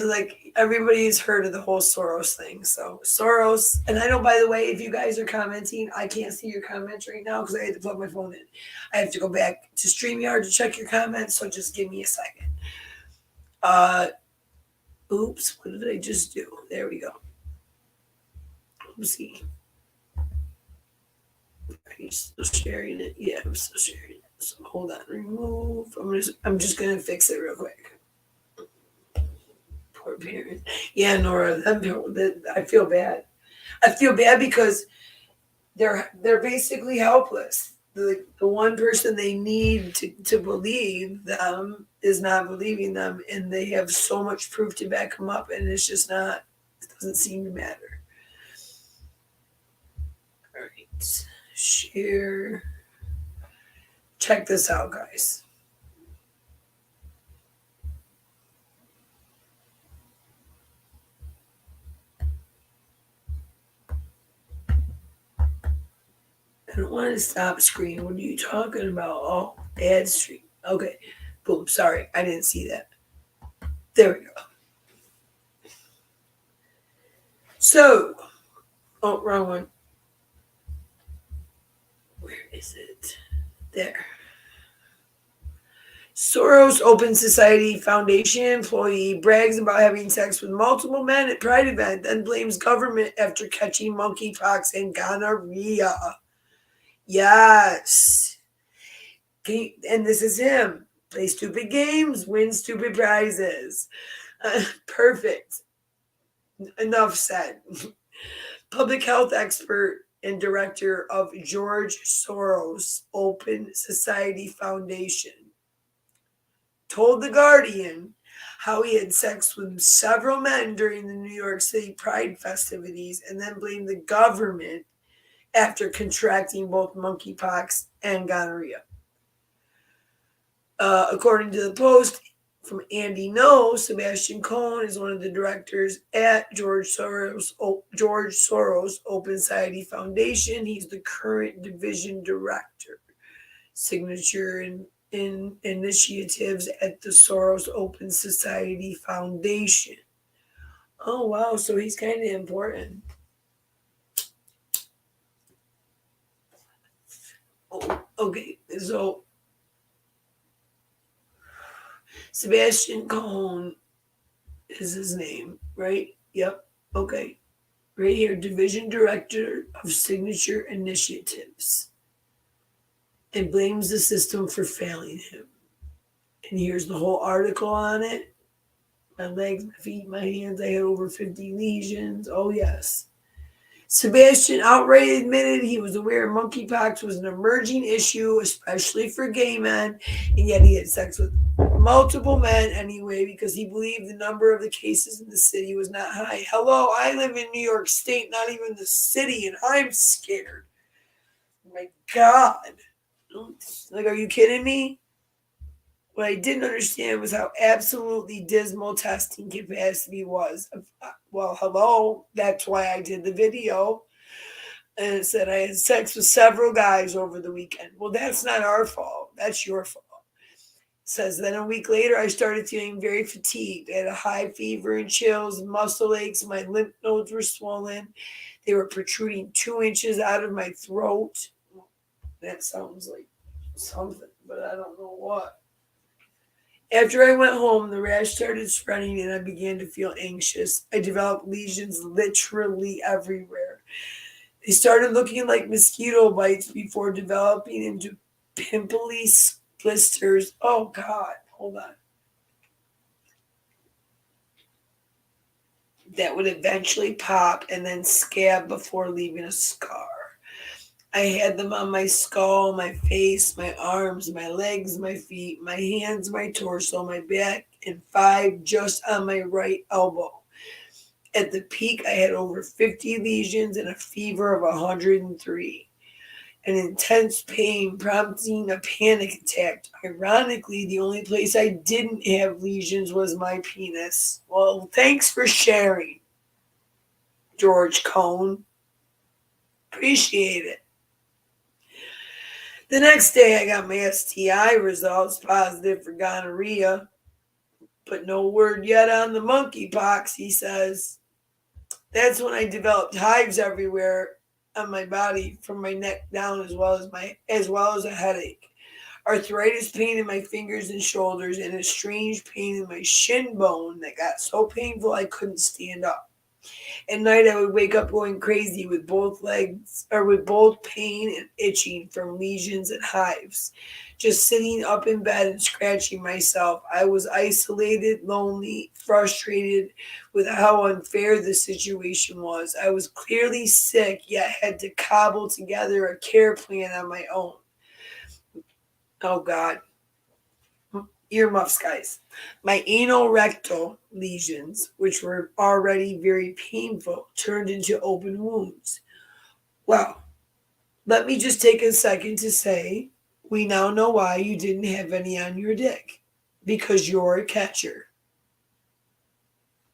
like everybody's heard of the whole Soros thing. So Soros, and I know, by the way, if you guys are commenting, I can't see your comments right now because I had to plug my phone in. I have to go back to StreamYard to check your comments, so just give me a second. Oops, what did I just do? There we go. Oopsie. Are you still sharing it? Yeah, I'm still sharing it. So hold on, remove. I'm just gonna fix it real quick. Poor parents. Yeah, Nora, I feel bad. I feel bad because they're basically helpless. The one person they need to believe them is not believing them, and they have so much proof to back them up, and it's just not. It doesn't seem to matter. All right, share. Check this out, guys. I don't want to stop screen. What are you talking about? Oh, ad stream. Okay. Boom. Sorry. I didn't see that. There we go. So, oh, wrong one. Where is it? There. Soros Open Society Foundation employee brags about having sex with multiple men at Pride event, then blames government after catching monkeypox and gonorrhea. Yes. And this is him. Play stupid games, win stupid prizes. Perfect. Enough said. Public health expert and director of George Soros Open Society Foundation told The Guardian how he had sex with several men during the New York City Pride festivities and then blamed the government after contracting both monkeypox and gonorrhea. According to the Post from Andy No, Sebastian Cohen is one of the directors at George Soros Open Society Foundation. He's the current division director, signature in initiatives at the Soros Open Society Foundation. Oh wow, so he's kind of important. Oh, okay, so Sebastian Cohen is his name, right? Yep. Okay. Right here, Division Director of Signature Initiatives. And blames the system for failing him. And here's the whole article on it. My legs, my feet, my hands, I had over 50 lesions. Oh, yes. Sebastian outright admitted he was aware monkeypox was an emerging issue, especially for gay men, and yet he had sex with multiple men anyway because he believed the number of the cases in the city was not high. Hello, I live in New York State, not even the city, and I'm scared. Oh my God. Like, are you kidding me? What I didn't understand was how absolutely dismal testing capacity was. Well, hello, that's why I did the video. And it said I had sex with several guys over the weekend. Well, that's not our fault. That's your fault. It says then a week later, I started feeling very fatigued. I had a high fever and chills, muscle aches. My lymph nodes were swollen. They were protruding 2 inches out of my throat. That sounds like something, but I don't know what. After I went home, the rash started spreading and I began to feel anxious. I developed lesions literally everywhere. They started looking like mosquito bites before developing into pimply blisters. Oh, God. Hold on. That would eventually pop and then scab before leaving a scar. I had them on my skull, my face, my arms, my legs, my feet, my hands, my torso, my back, and 5 just on my right elbow. At the peak, I had over 50 lesions and a fever of 103. An intense pain prompting a panic attack. Ironically, the only place I didn't have lesions was my penis. Well, thanks for sharing, George Cohen. Appreciate it. The next day, I got my STI results positive for gonorrhea, but no word yet on the monkeypox, he says. That's when I developed hives everywhere on my body from my neck down as well as a headache. arthritis pain in my fingers and shoulders, and a strange pain in my shin bone that got so painful I couldn't stand up. At night, I would wake up going crazy with both legs, or with both pain and itching from lesions and hives. Just sitting up in bed and scratching myself. I was isolated, lonely, frustrated with how unfair the situation was. I was clearly sick, yet had to cobble together a care plan on my own. Oh, God. Earmuffs, guys. My anal rectal lesions, which were already very painful, turned into open wounds. Well, let me just take a second to say we now know why you didn't have any on your dick. Because you're a catcher.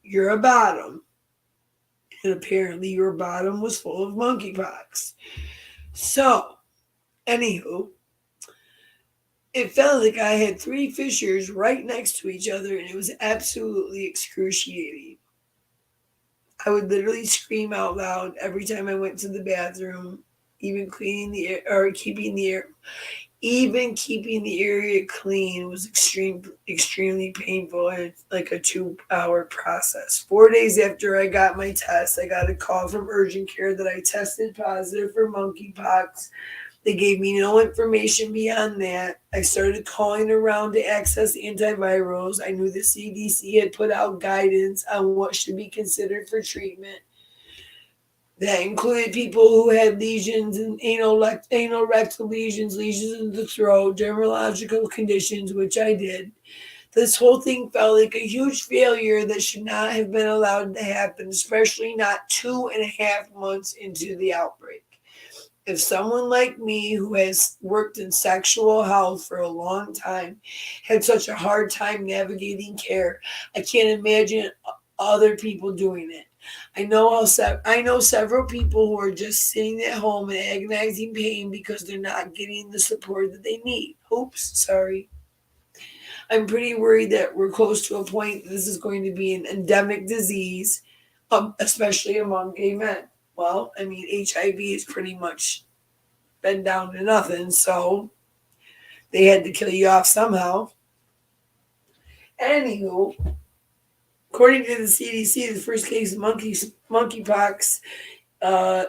You're a bottom. And apparently your bottom was full of monkeypox. So, anywho, it felt like I had 3 fissures right next to each other, and it was absolutely excruciating. I would literally scream out loud every time I went to the bathroom, even keeping the area clean was extremely painful, and like a 2-hour process. 4 days after I got my test, I got a call from urgent care that I tested positive for monkeypox. They gave me no information beyond that. I started calling around to access antivirals. I knew the CDC had put out guidance on what should be considered for treatment. That included people who had lesions and anal rectal lesions, lesions in the throat, dermatological conditions, which I did. This whole thing felt like a huge failure that should not have been allowed to happen, especially not 2.5 months into the outbreak. If someone like me, who has worked in sexual health for a long time, had such a hard time navigating care, I can't imagine other people doing it. I know several people who are just sitting at home in agonizing pain because they're not getting the support that they need. Oops, sorry. I'm pretty worried that we're close to a point that this is going to be an endemic disease, especially among gay men. Well, I mean, HIV has pretty much been down to nothing, so they had to kill you off somehow. Anywho, according to the CDC, the first case of monkeypox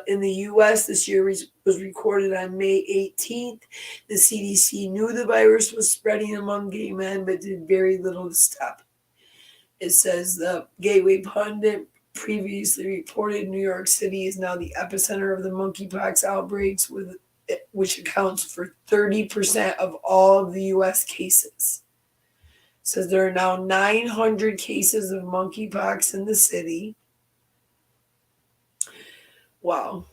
in the U.S. this year was recorded on May 18th. The CDC knew the virus was spreading among gay men, but did very little to stop it. It says the Gateway Pundit previously reported New York City is now the epicenter of the monkeypox outbreaks, which accounts for 30% of all of the U.S. cases. It says there are now 900 cases of monkeypox in the city. Wow.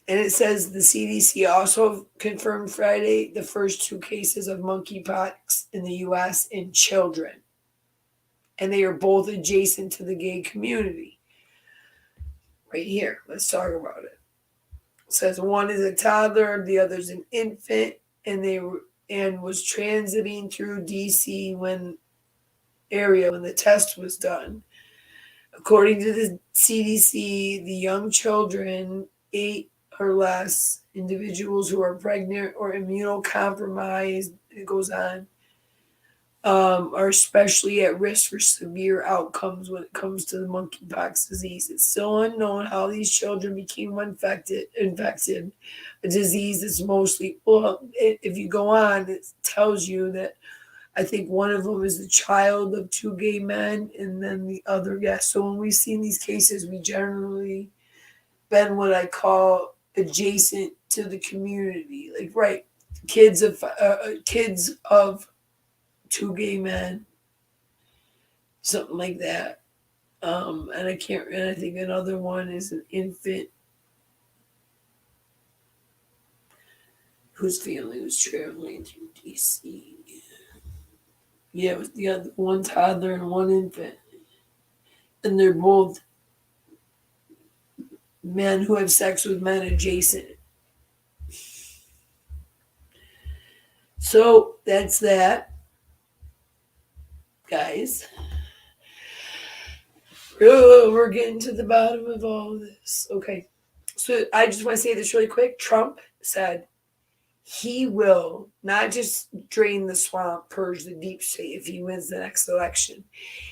And it says the CDC also confirmed Friday the first 2 cases of monkeypox in the U.S. in children. And they are both adjacent to the gay community. Right here. Let's talk about it. It says one is a toddler, the other is an infant, and was transiting through DC when the test was done. According to the CDC, the young children, 8 or less, individuals who are pregnant or immunocompromised, it goes on, are especially at risk for severe outcomes when it comes to the monkeypox disease. It's still unknown how these children became infected, a disease that's mostly, if you go on, it tells you that I think one of them is the child of 2 gay men, and then the other, So when we've seen these cases, we generally been what I call adjacent to the community, like kids of 2 gay men, something like that. And I think another one is an infant whose family was traveling through DC. Yeah, it was the other one toddler and one infant. And they're both men who have sex with men adjacent. So that's that, guys. We're getting to the bottom of all of this. Okay. So I just want to say this really quick. Trump said he will not just drain the swamp, purge the deep state if he wins the next election.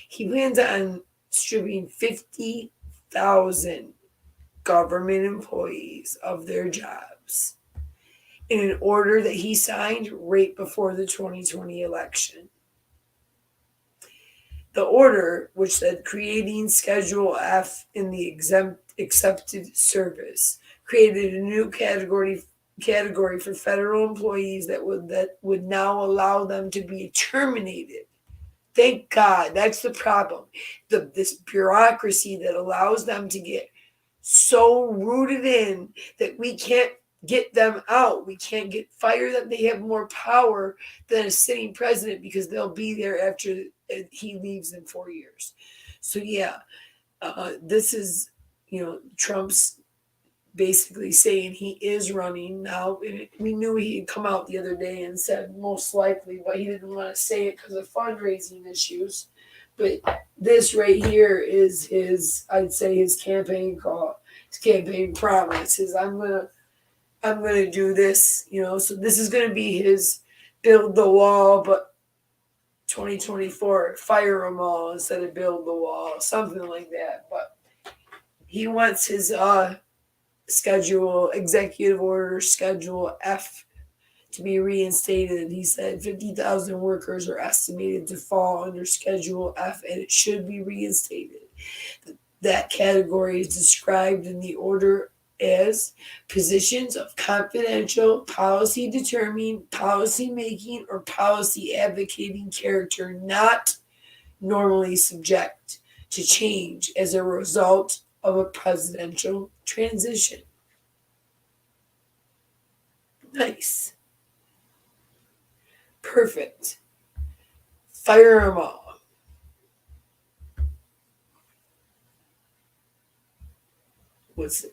He plans on stripping 50,000 government employees of their jobs in an order that he signed right before the 2020 election. The order, which said creating Schedule F in the accepted service, created a new category for federal employees that would now allow them to be terminated. Thank God. That's the problem. This bureaucracy that allows them to get so rooted in that we can't get them out. We can't fire them. They have more power than a sitting president because they'll be there after he leaves in 4 years. So yeah, this is, Trump's basically saying he is running now. We knew he'd come out the other day and said most likely, but he didn't want to say it because of fundraising issues. But this right here is his campaign call, his campaign promise is I'm gonna do this, so this is gonna be his build the wall, but 2024 fire them all instead of build the wall, something like that. But he wants his executive order Schedule F to be reinstated. He said 50,000 workers are estimated to fall under Schedule F, and it should be reinstated. That category is described in the order as positions of confidential, policy determining, policy making, or policy advocating character not normally subject to change as a result of a presidential transition. Nice. Perfect. Fire them all.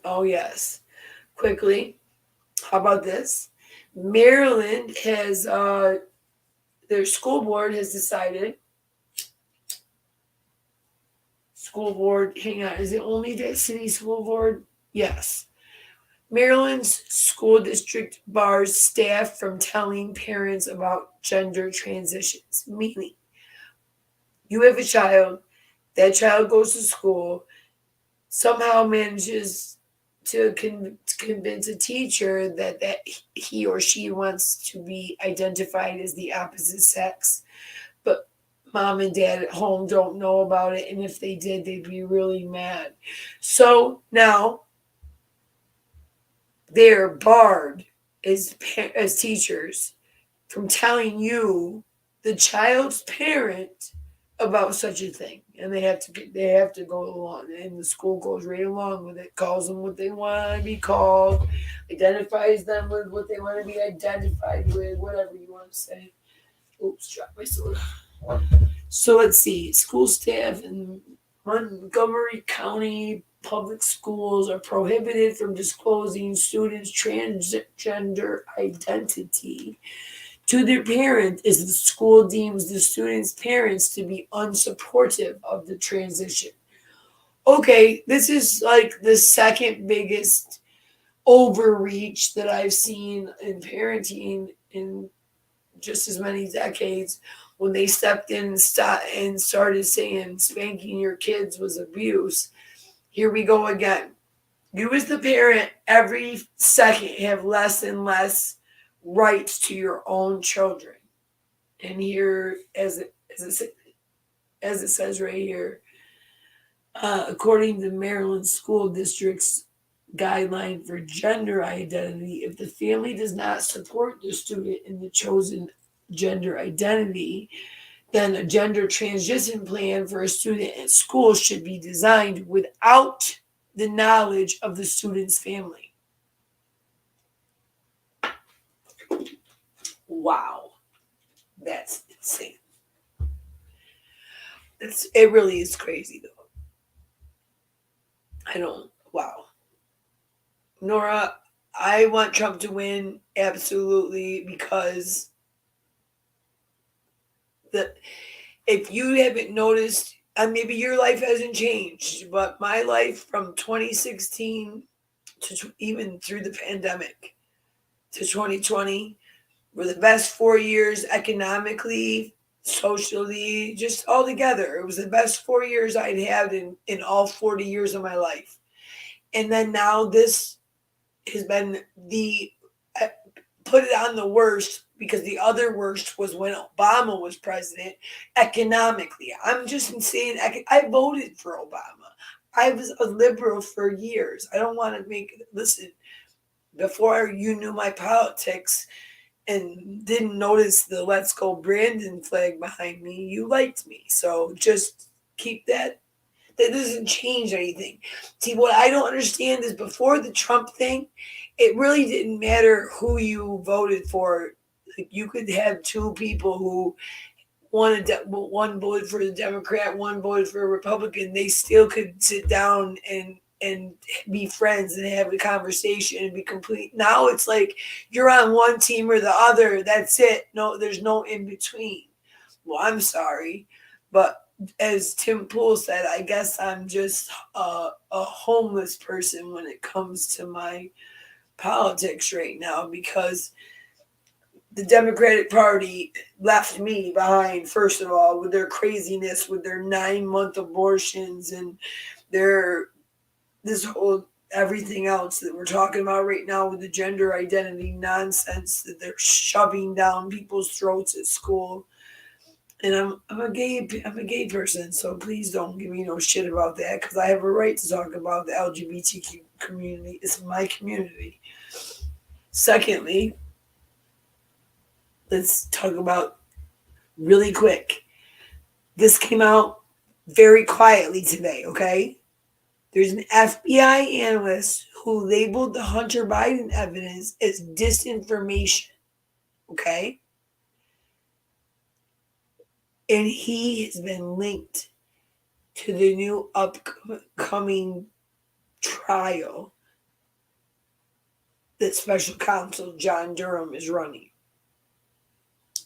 Oh yes. Quickly. How about this? Maryland has their school board has decided. Hang on, is it only that city school board? Yes. Maryland's school district bars staff from telling parents about gender transitions, meaning you have a child, that child goes to school, somehow manages to convince a teacher that he or she wants to be identified as the opposite sex, but mom and dad at home don't know about it, and if they did, they'd be really mad. So now they're barred as teachers from telling you, the child's parent, about such a thing, and they have to go along, and the school goes right along with it, calls them what they want to be called, identifies them with what they want to be identified with, whatever you want to say. Oops, dropped my soda. So let's see. School staff in Montgomery County public schools are prohibited from disclosing students' transgender identity to their parent as the school deems the students' parents to be unsupportive of the transition. Okay, this is like the second biggest overreach that I've seen in parenting in just as many decades, when they stepped in and started saying spanking your kids was abuse. Here we go again. You as the parent every second have less and less rights to your own children. And here, as it says right here, according to Maryland School District's guideline for gender identity, if the family does not support the student in the chosen gender identity, then a gender transition plan for a student at school should be designed without the knowledge of the student's family. Wow, that's insane. It really is crazy, though. Wow. Nora, I want Trump to win, absolutely, because if you haven't noticed, maybe your life hasn't changed, but my life from 2016 to even through the pandemic, to 2020 were the best 4 years economically, socially, just all together. It was the best 4 years I'd had in all 40 years of my life. And then now this has been the put it on the worst, because the other worst was when Obama was president economically. I'm just saying, I voted for Obama. I was a liberal for years. I don't want to listen, before you knew my politics and didn't notice the Let's Go Brandon flag behind me, you liked me. So just keep that. That doesn't change anything. See, what I don't understand is, before the Trump thing, it really didn't matter who you voted for. Like, you could have two people who one voted for the Democrat, one voted for a Republican. They still could sit down and be friends and have a conversation and be complete. Now it's like you're on one team or the other. That's it. No, there's no in between. Well, I'm sorry, but as Tim Pool said, I guess I'm just a homeless person when it comes to my politics right now, because the Democratic Party left me behind, first of all, with their craziness, with their 9-month abortions and this whole everything else that we're talking about right now with the gender identity nonsense that they're shoving down people's throats at school. And I'm a gay person, so please don't give me no shit about that, because I have a right to talk about the LGBTQ community. It's my community. Secondly, let's talk about, really quick, this came out very quietly today, okay? There's an FBI analyst who labeled the Hunter Biden evidence as disinformation, okay? And he has been linked to the new upcoming trial that special counsel John Durham is running.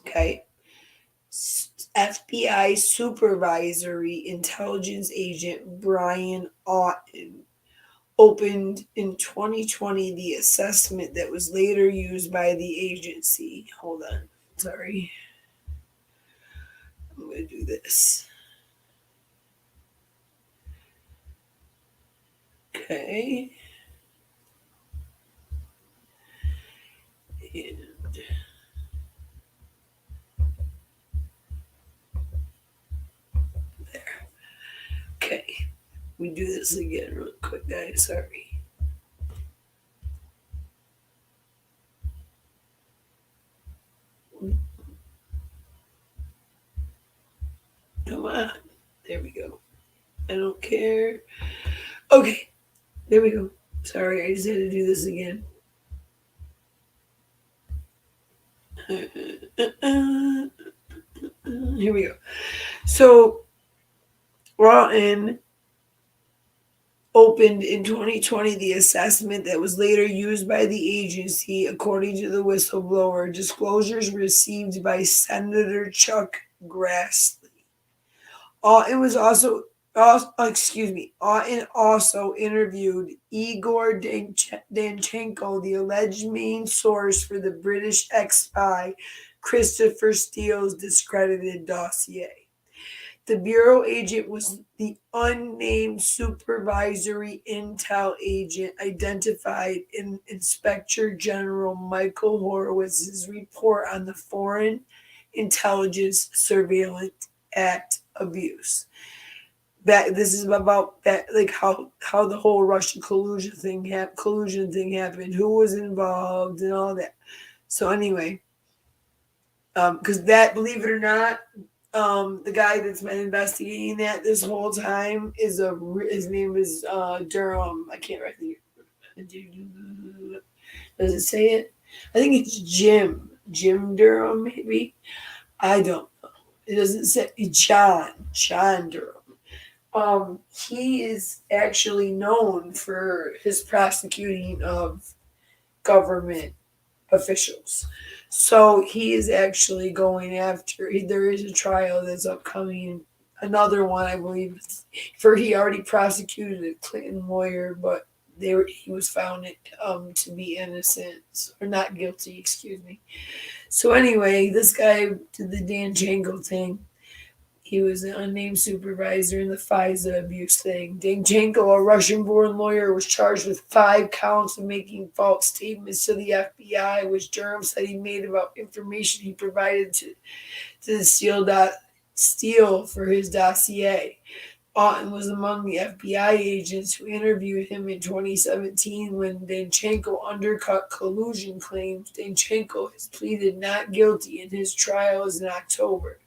Okay. FBI supervisory intelligence agent Brian Auten opened in 2020 the assessment that was later used by the agency. Hold on. Sorry. I'm going to do this. Okay. And there. Okay. We do this again real quick, guys. Sorry. Come on. There we go. I don't care. Okay. There we go. Sorry, I just had to do this again. Here we go. So, Rawton opened in 2020 the assessment that was later used by the agency, according to the whistleblower. Disclosures received by Senator Chuck Grassley. Auten also interviewed Igor Danchenko, the alleged main source for the British ex-spy Christopher Steele's discredited dossier. The bureau agent was the unnamed supervisory intel agent identified in Inspector General Michael Horowitz's report on the Foreign Intelligence Surveillance Act abuse. This is about that, like how the whole Russian collusion thing happened, who was involved, and all that. So anyway, because that, believe it or not, the guy that's been investigating that this whole time is his name is Durham. I can't write the. Does it say it? I think it's Jim Durham, maybe. I don't know. It doesn't say John Durham. He is actually known for his prosecuting of government officials. So he is actually going after, there is a trial that's upcoming, another one, I believe, for he already prosecuted a Clinton lawyer, but he was found to be innocent or not guilty, excuse me. So anyway, this guy did the Danchenko thing. He was an unnamed supervisor in the FISA abuse thing. Danchenko, a Russian-born lawyer, was charged with 5 counts of making false statements to the FBI, which Durham said he made about information he provided to the Steele for his dossier. Auten was among the FBI agents who interviewed him in 2017 when Danchenko undercut collusion claims. Danchenko has pleaded not guilty and his trial is in October.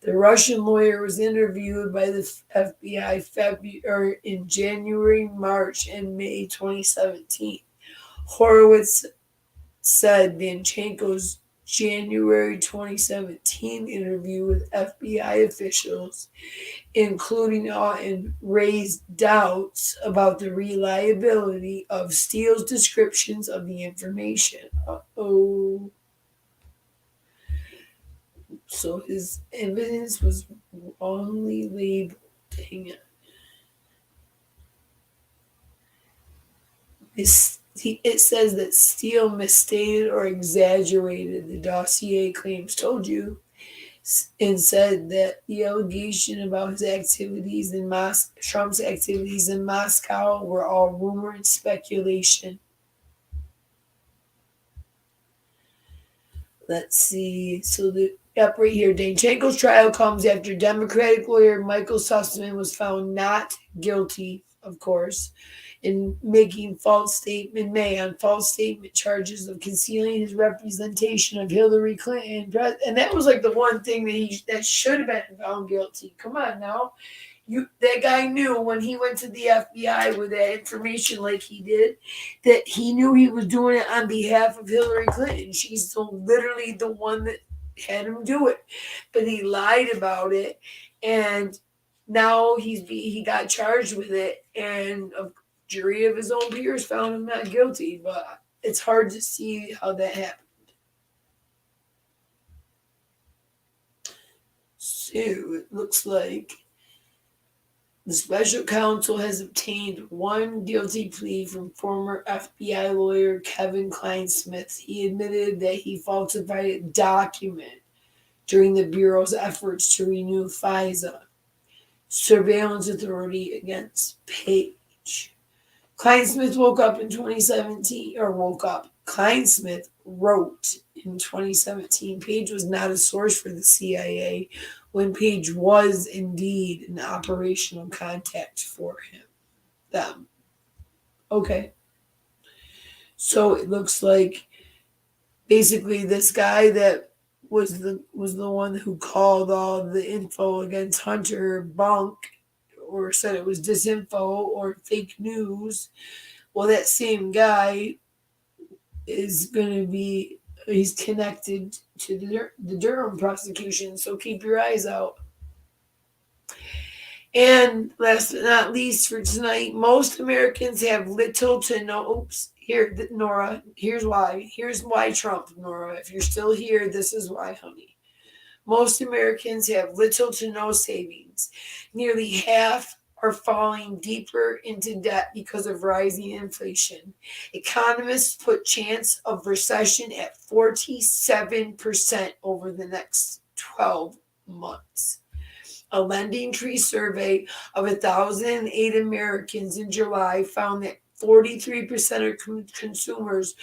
The Russian lawyer was interviewed by the FBI in January, March, and May 2017. Horowitz said Danchenko's January 2017 interview with FBI officials, including Auten, raised doubts about the reliability of Steele's descriptions of the information. Uh-oh. So his evidence was wrongly labeled. Dang it. It says that Steele misstated or exaggerated the dossier claims told you, and said that the allegation about his activities in Trump's activities in Moscow were all rumor and speculation. Let's see. So right here, Danchenko's trial comes after Democratic lawyer Michael Sussman was found not guilty, of course, in making false statement charges of concealing his representation of Hillary Clinton. And that was like the one thing that should have been found guilty. Come on now. That guy knew when he went to the FBI with that information like he did, that he knew he was doing it on behalf of Hillary Clinton. She's literally the one that had him do it. But he lied about it, and now he got charged with it, and a jury of his own peers found him not guilty. But it's hard to see how that happened. So it looks like the special counsel has obtained one guilty plea from former FBI lawyer Kevin Kleinsmith. He admitted that he falsified a document during the Bureau's efforts to renew FISA surveillance authority against Page. Kleinsmith Kleinsmith wrote in 2017, Page was not a source for the CIA when Page was indeed an operational contact for them. Okay. So it looks like basically this guy that was the one who called all the info against Hunter bunk, or said it was disinfo or fake news. Well, that same guy is he's connected to the Durham prosecution, so keep your eyes out. And last but not least for tonight, most Americans have little to no, Nora, here's why Trump, Nora, if you're still here, this is why, honey. Most Americans have little to no savings. Nearly half are falling deeper into debt because of rising inflation. Economists put chance of recession at 47% over the next 12 months. A Lending Tree survey of 1,008 Americans in July found that 43% of consumers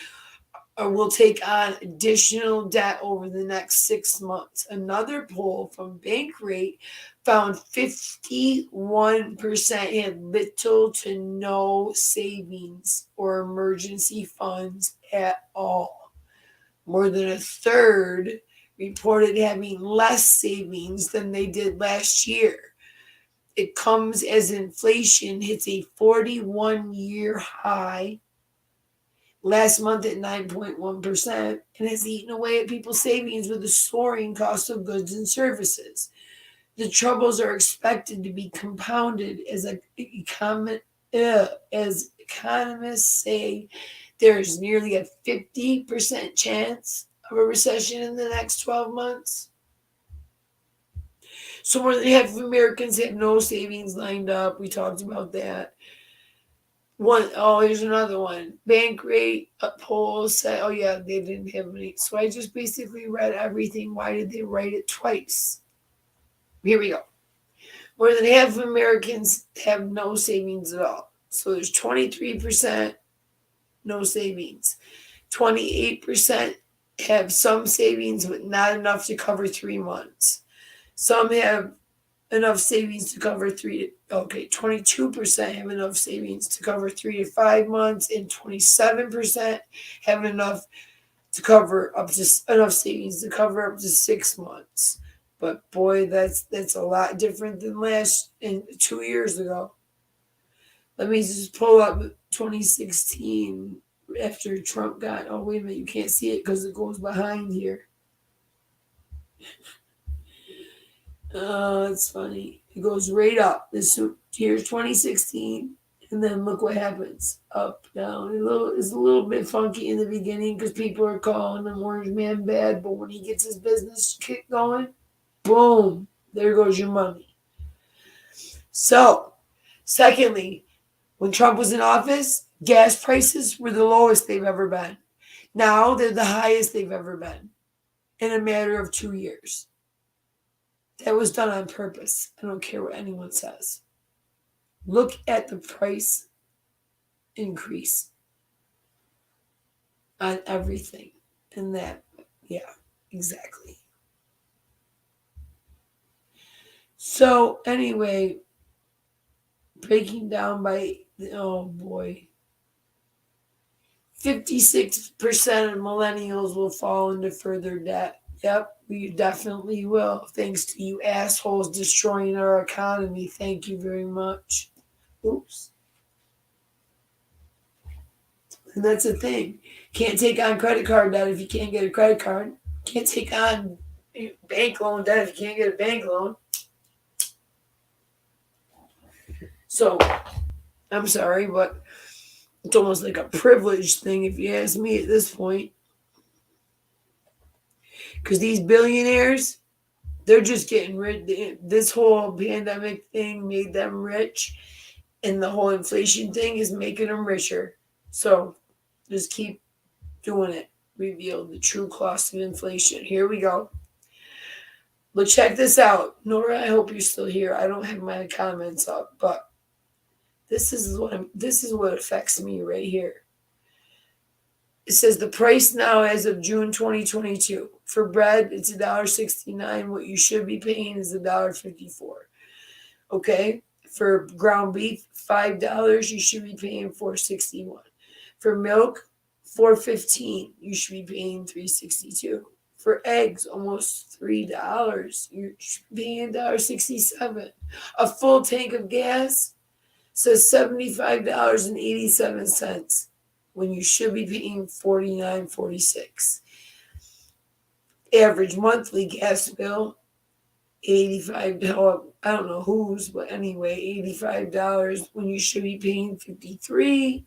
will take on additional debt over the next 6 months. Another poll from Bankrate found 51% had little to no savings or emergency funds at all. More than a third reported having less savings than they did last year. It comes as inflation hits a 41-year high last month at 9.1% and has eaten away at people's savings with a soaring cost of goods and services. The troubles are expected to be compounded as economists say there's nearly a 50% chance of a recession in the next 12 months. So more than half of Americans have no savings lined up. We talked about that. Here's another one. Bank rate poll said, oh yeah, they didn't have any. So I just basically read everything. Why did they write it twice? Here we go. More than half of Americans have no savings at all. So there's 23% no savings. 28% have some savings, but not enough to cover 3 months. Some have enough savings to cover 22% have enough savings to cover 3 to 5 months, and 27% have enough savings to cover up to 6 months. But boy, that's a lot different than 2 years ago. Let me just pull up 2016 after Trump got. Oh wait a minute, you can't see it because it goes behind here. It's funny. It goes right up. Here's 2016, and then look what happens. Up, down. It's a little bit funky in the beginning because people are calling the Orange Man bad, but when he gets his business kick going, boom, there goes your money. So, secondly, when Trump was in office, gas prices were the lowest they've ever been. Now they're the highest they've ever been in a matter of 2 years. That was done on purpose. I don't care what anyone says. Look at the price increase on everything. And that, yeah, exactly. So anyway, breaking down by, oh boy, 56% of millennials will fall into further debt. Yep, we definitely will. Thanks to you assholes destroying our economy. Thank you very much. Oops. And that's the thing. Can't take on credit card debt if you can't get a credit card. Can't take on bank loan debt if you can't get a bank loan. So, I'm sorry, but it's almost like a privilege thing if you ask me at this point. Because these billionaires, they're just getting rich. This whole pandemic thing made them rich, and the whole inflation thing is making them richer. So just keep doing it. Reveal the true cost of inflation. Here we go. But check this out. Nora, I hope you're still here. I don't have my comments up, but this is what affects me right here. It says the price now as of June 2022. For bread, it's $1.69. What you should be paying is $1.54. Okay? For ground beef, $5. You should be paying $4.61. For milk, $4.15. You should be paying $3.62. For eggs, almost $3. You should be paying $1.67. A full tank of gas says $75.87. When you should be paying $49.46. Average monthly gas bill, $85. I don't know whose, but anyway, $85 when you should be paying $53.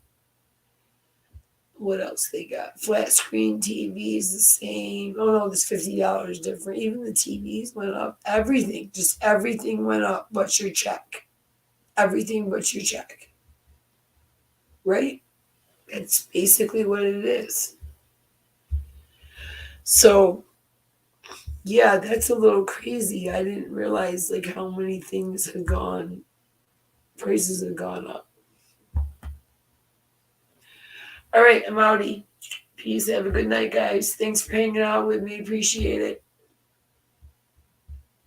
What else they got? Flat screen TVs the same. Oh no, this $50 different. Even the TVs went up. Everything went up but your check. Everything but your check. Right? That's basically what it is. So, yeah, that's a little crazy. I didn't realize like how many things had gone, prices had gone up. All right, I'm outie. Peace. Have a good night, guys. Thanks for hanging out with me. Appreciate it.